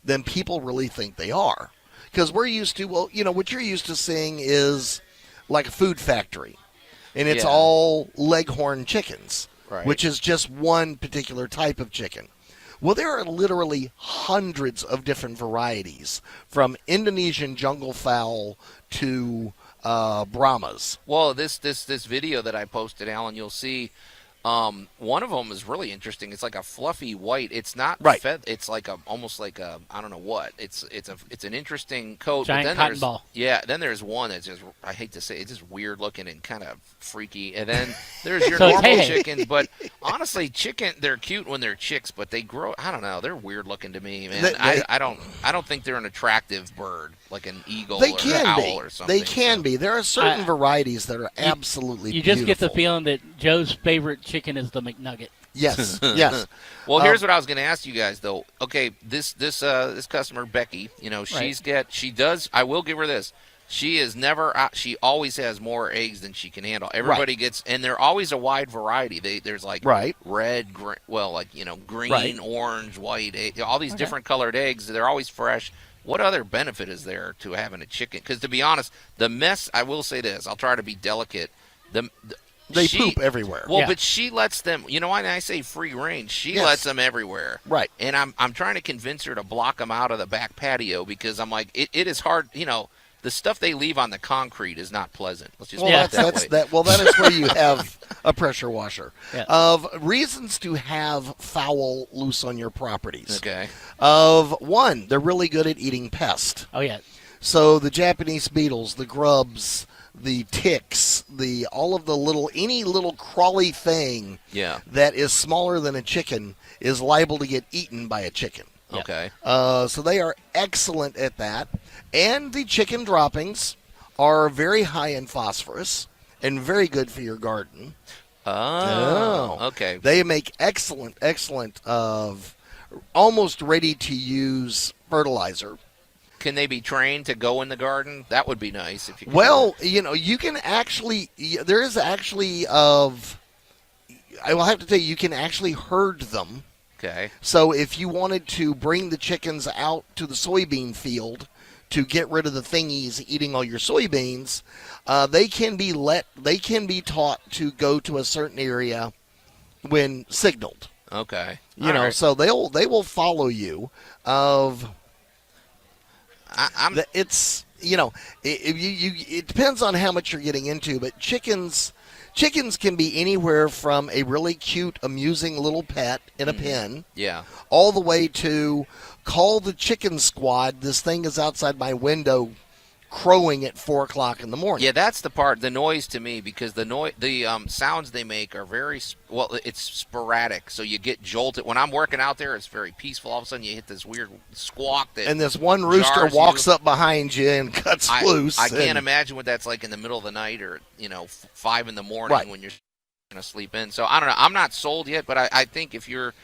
than people really think they are. Because we're used to, what you're used to seeing is like a food factory. And it's all leghorn chickens, which is just one particular type of chicken. Well, there are literally hundreds of different varieties, from Indonesian jungle fowl to Brahmas. Well, this video that I posted, Alan, you'll see one of them is really interesting. It's like a fluffy white. It's not it's like almost like a I don't know what. It's an interesting coat. Giant but then cotton ball. Yeah. Then there's one that's just, I hate to say, it's just weird looking and kind of freaky. And then there's your normal chickens. But honestly, they're cute when they're chicks, but they grow. I don't know. They're weird looking to me, man. I don't think they're an attractive bird like an eagle or an owl or something. They can be. There are certain varieties that are absolutely beautiful. You just get the feeling that Joe's favorite chicken is the McNugget. Yes, yes. Well, here's what I was going to ask you guys, though. Okay, this customer, Becky, she does. I will give her this. She is never. She always has more eggs than she can handle. Everybody gets, and they're always a wide variety. There's like red, green, orange, white, all these different colored eggs. They're always fresh. What other benefit is there to having a chicken? Because to be honest, the mess. I will say this. I'll try to be delicate. They poop everywhere. Well, but she lets them. When I say free range, she lets them everywhere. Right. And I'm trying to convince her to block them out of the back patio because I'm like, it is hard. The stuff they leave on the concrete is not pleasant. Let's just put it that way. That is where you have a pressure washer. Yeah. Of reasons to have fowl loose on your properties. Okay. Of one, they're really good at eating pests. Oh yeah. So the Japanese beetles, the grubs, the ticks, all of the any little crawly thing that is smaller than a chicken is liable to get eaten by a chicken. Okay. So they are excellent at that. And the chicken droppings are very high in phosphorus and very good for your garden. Oh. Okay. They make excellent, almost ready-to-use fertilizer. Can they be trained to go in the garden? That would be nice if you could. Well, you can actually. There is actually I will have to tell you can actually herd them. Okay. So if you wanted to bring the chickens out to the soybean field to get rid of the thingies eating all your soybeans, they can be taught to go to a certain area when signaled. Okay. So they will follow you. It depends on how much you're getting into, but chickens can be anywhere from a really cute, amusing little pet in a pen, all the way to call the chicken squad. This thing is outside my window crowing at 4 o'clock in the morning. Yeah, that's the part, the noise to me, because the sounds they make are very, it's sporadic, so you get jolted. When I'm working out there, it's very peaceful. All of a sudden, you hit this weird squawk and this one rooster walks up behind you and cuts loose. I can't imagine what that's like in the middle of the night or 5 in the morning when you're going to sleep in. So I don't know. I'm not sold yet, but I think if you're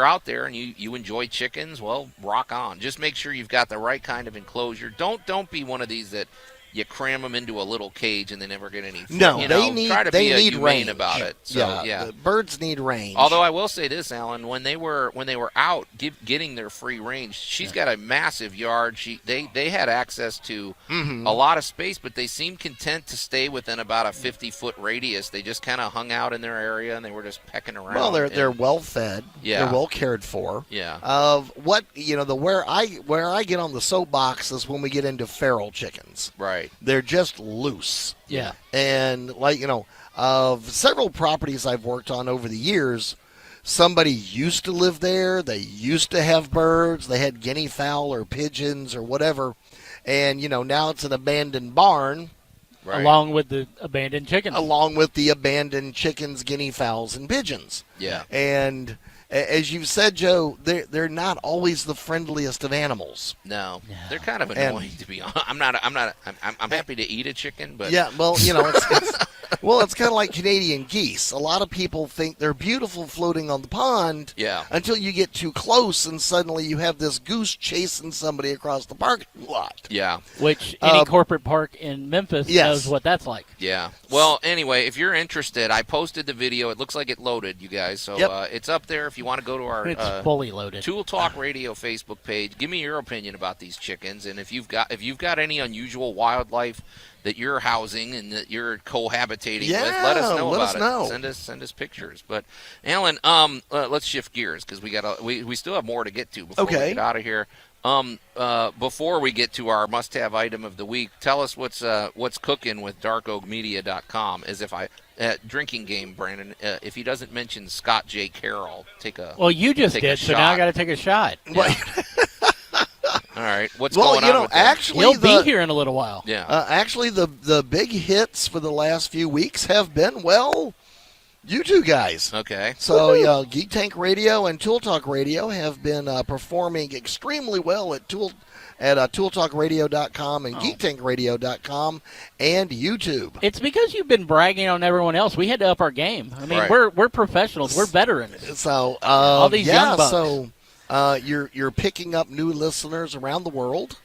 out there and you enjoy chickens, well, rock on. Just make sure you've got the right kind of enclosure. Don't be one of these that you cram them into a little cage and they never get any. No, they need. Try to be need humane range about it. So, yeah. The birds need range. Although I will say this, Alan, when they were out getting their free range, she's got a massive yard. They had access to a lot of space, but they seemed content to stay within about a 50-foot radius. They just kind of hung out in their area and they were just pecking around. Well, they're well fed. Yeah. They're well cared for. Yeah. Where I get on the soapbox is when we get into feral chickens. Right. They're just loose. Yeah. And of several properties I've worked on over the years, somebody used to live there. They used to have birds. They had guinea fowl or pigeons or whatever. And, now it's an abandoned barn. Right. Along with the abandoned chickens. Along with the abandoned chickens, guinea fowls, and pigeons. Yeah. And as you've said, Joe, they're not always the friendliest of animals. No. They're kind of annoying, to be honest. I'm happy to eat a chicken, but yeah, well, it's kind of like Canadian geese. A lot of people think they're beautiful floating on the pond. Yeah. Until you get too close, and suddenly you have this goose chasing somebody across the parking lot. Yeah. Which any corporate park in Memphis knows what that's like. Yeah. Well, anyway, if you're interested, I posted the video. It looks like it loaded, you guys. So it's up there if you want to go to our it's fully loaded Tool Talk Radio Facebook page. Give me your opinion about these chickens, and if you've got any unusual wildlife that you're housing and that you're cohabitating with, let us know about it. Send us pictures. But Alan, let's shift gears because we still have more to get to before we get out of here. Before we get to our must-have item of the week, tell us what's cooking with darkoakmedia.com. As if drinking game, Brandon. If he doesn't mention Scott J. Carroll, take a. Well, you just did, so now I got to take a shot. Yeah. All right, what's going on? With actually, he'll be here in a little while. Yeah. Actually, the big hits for the last few weeks have been you two guys. Okay. So Geek Tank Radio and Tool Talk Radio have been performing extremely well at tooltalkradio.com and geektankradio.com and YouTube. It's because you've been bragging on everyone else. We had to up our game. I mean, we're professionals. We're veterans. So all these young bucks. So you're picking up new listeners around the world.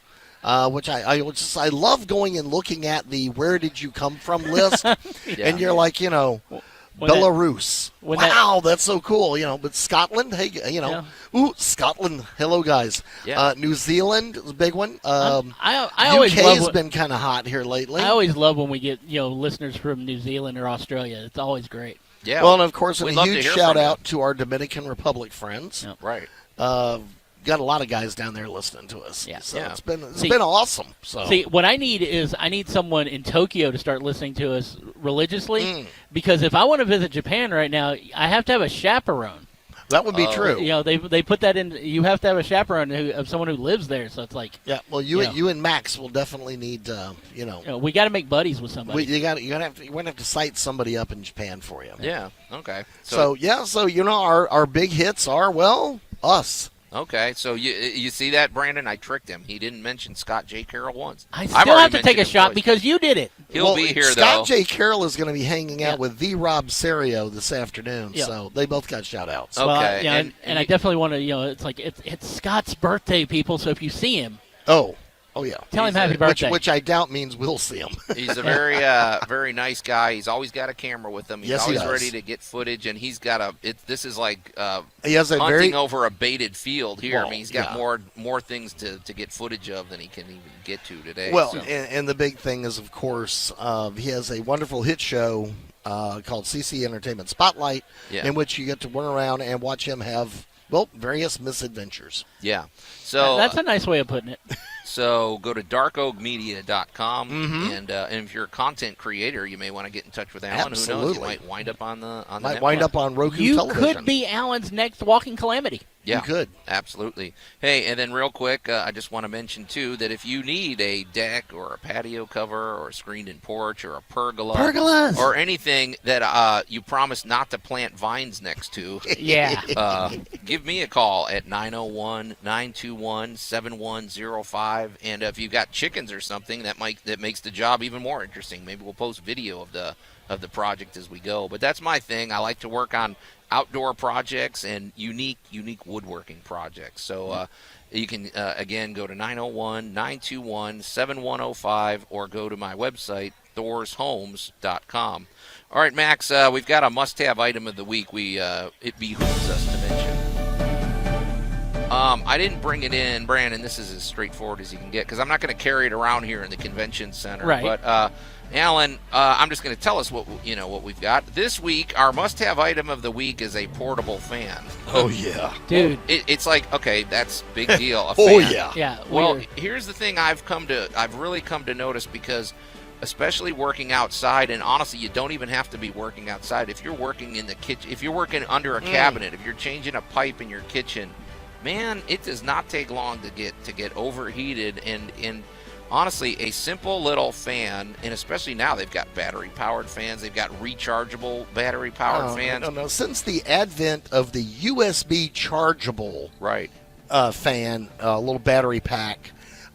Which I love going and looking at the "Where did you come from" list, and you're like, Belarus. Wow, that's so cool. But Scotland, hey, ooh, Scotland. Hello, guys. Yeah. New Zealand is a big one. I always UK love has been kind of hot here lately. I always love when we get listeners from New Zealand or Australia. It's always great. Yeah. Well, and of course, a we'd love to huge hear shout from out to our Dominican Republic friends. Yep. Right. Got a lot of guys down there listening to us. Yeah. So it's been awesome. So what I need someone in Tokyo to start listening to us religiously, because if I want to visit Japan right now, I have to have a chaperone. That would be true. They put that in. You have to have a chaperone of someone who lives there. So it's like Well, you and Max will definitely need. We got to make buddies with somebody. You're gonna have to cite somebody up in Japan for you. Yeah. Okay. So our big hits are us. Okay, so you see that, Brandon? I tricked him. He didn't mention Scott J. Carroll once. I still have to take a shot because you did it. He'll be here, though. Scott J. Carroll is going to be hanging out with the Rob Serio this afternoon, so they both got shout-outs. Okay. Well, and I definitely want to, it's like it's Scott's birthday, people, so if you see him. Oh, yeah. Tell him happy birthday. Which I doubt means we'll see him. He's a very very nice guy. He's always got a camera with him. He's always ready to get footage, and he's got this is like he has hunting over a baited field here. Well, I mean, he's got more things to get footage of than he can even get to today. Well, and the big thing is, of course, he has a wonderful hit show called CC Entertainment Spotlight, in which you get to run around and watch him have, various misadventures. Yeah. So that's a nice way of putting it. So go to darkoakmedia.com, and if you're a content creator, you may want to get in touch with Allan. Absolutely. Who knows? You might wind up on the wind up on Roku television. You could be Allan's next walking calamity. Yeah, you could. Absolutely. Hey, and then real quick, I just want to mention, too, that if you need a deck or a patio cover or a screened-in porch or a pergola or anything that you promise not to plant vines next to, give me a call at 901-921-7105. And if you've got chickens or something, that makes the job even more interesting. Maybe we'll post video of the project as we go. But that's my thing. I like to work on outdoor projects and unique woodworking projects. So you can, again, go to 901-921-7105 or go to my website, thorshomes.com. All right, Max, we've got a must-have item of the week. It behooves us to mention. I didn't bring it in, Brandon. This is as straightforward as you can get because I'm not going to carry it around here in the convention center. Right. But Allan, I'm just going to tell us what we've got this week. Our must-have item of the week is a portable fan. Oh yeah, dude. It's like, okay, that's a big deal. A fan. Oh yeah, yeah. Well, here's the thing I've really come to notice because, especially working outside, and honestly, you don't even have to be working outside. If you're working in the kitchen, if you're working under a cabinet, if you're changing a pipe in your kitchen, man, it does not take long to get overheated. And honestly, a simple little fan, and especially now they've got battery-powered fans, they've got rechargeable battery-powered fans. No. Since the advent of the USB chargeable fan, little battery pack,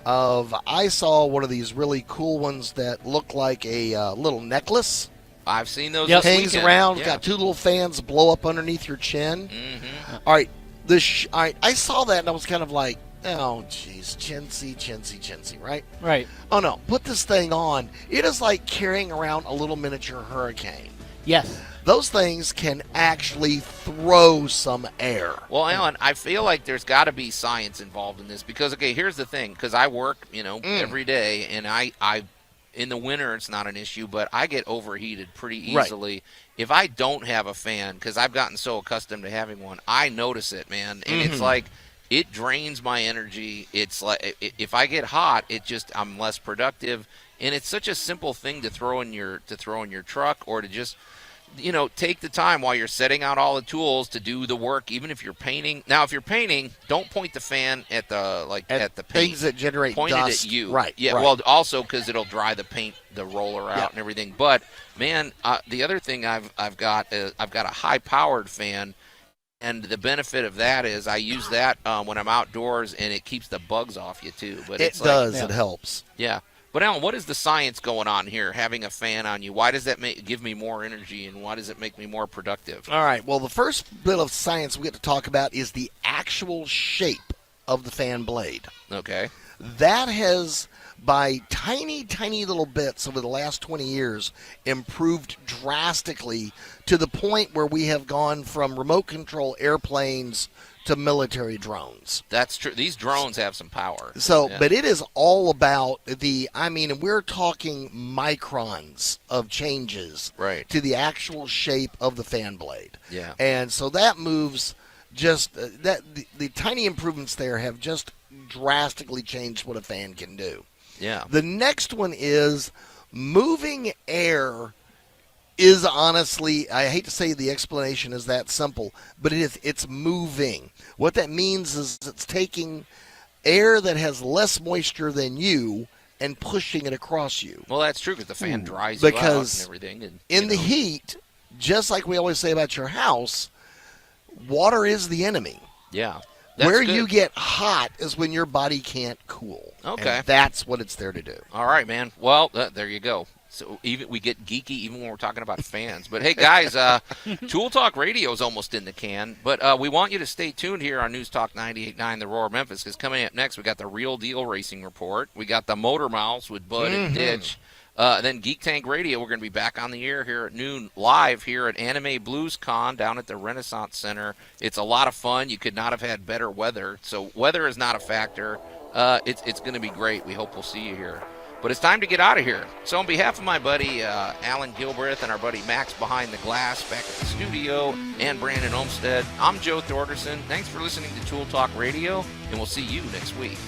I saw one of these really cool ones that look like a little necklace. I've seen those. Yep. This Hangs weekend. around, Yeah. got two little fans blow up underneath your chin. Mm-hmm. All right, all right. I saw that and I was kind of like, oh, geez, chintzy, right? Right. Oh no, put this thing on. It is like carrying around a little miniature hurricane. Yes. Those things can actually throw some air. Well, Allan, I feel like there's got to be science involved in this because, okay, here's the thing. Because I work, every day, and I in the winter it's not an issue, but I get overheated pretty easily. Right. If I don't have a fan, because I've gotten so accustomed to having one, I notice it, man. And it's like it drains my energy. It's like if I get hot, I'm less productive. And it's such a simple thing to throw in your truck or to just take the time while you're setting out all the tools to do the work, even if you're painting. Now, if you're painting, don't point the fan at the paint. Things that generate point dust. It at you. Right. Yeah. Right. Well, also because it'll dry the paint, the roller out and everything. But man, the other thing I've got a high-powered fan, and the benefit of that is I use that when I'm outdoors, and it keeps the bugs off you too. But it helps. Yeah. But, Allan, what is the science going on here, having a fan on you? Why does that give me more energy, and why does it make me more productive? All right. Well, the first bit of science we get to talk about is the actual shape of the fan blade. Okay. That has, by tiny, tiny little bits over the last 20 years, improved drastically to the point where we have gone from remote control airplanes to military drones. That's true. These drones have some power. So, but it is all about and we're talking microns of changes to the actual shape of the fan blade. Yeah. And so that moves the tiny improvements there have just drastically changed what a fan can do. Yeah. The next one is moving air is honestly, I hate to say the explanation is that simple, but it's moving. What that means is it's taking air that has less moisture than you and pushing it across you. Well, that's true because the fan dries you out and everything. And, in the heat, just like we always say about your house, water is the enemy. Yeah. Where you get hot is when your body can't cool. Okay. And that's what it's there to do. All right, man. Well, there you go. So we get geeky even when we're talking about fans. But, hey, guys, Tool Talk Radio is almost in the can. But we want you to stay tuned here on News Talk 98.9 The Roar Memphis, because coming up next we got the Real Deal Racing Report. We got the Motor Mouths with Bud and Ditch. Then Geek Tank Radio, we're going to be back on the air here at noon, live here at Anime Blues Con down at the Renaissance Center. It's a lot of fun. You could not have had better weather. So weather is not a factor. It's going to be great. We hope we'll see you here. But it's time to get out of here. So on behalf of my buddy Allan Gilbreth and our buddy Max behind the glass back at the studio and Brandon Olmstead, I'm Joe Thorderson. Thanks for listening to Tool Talk Radio, and we'll see you next week.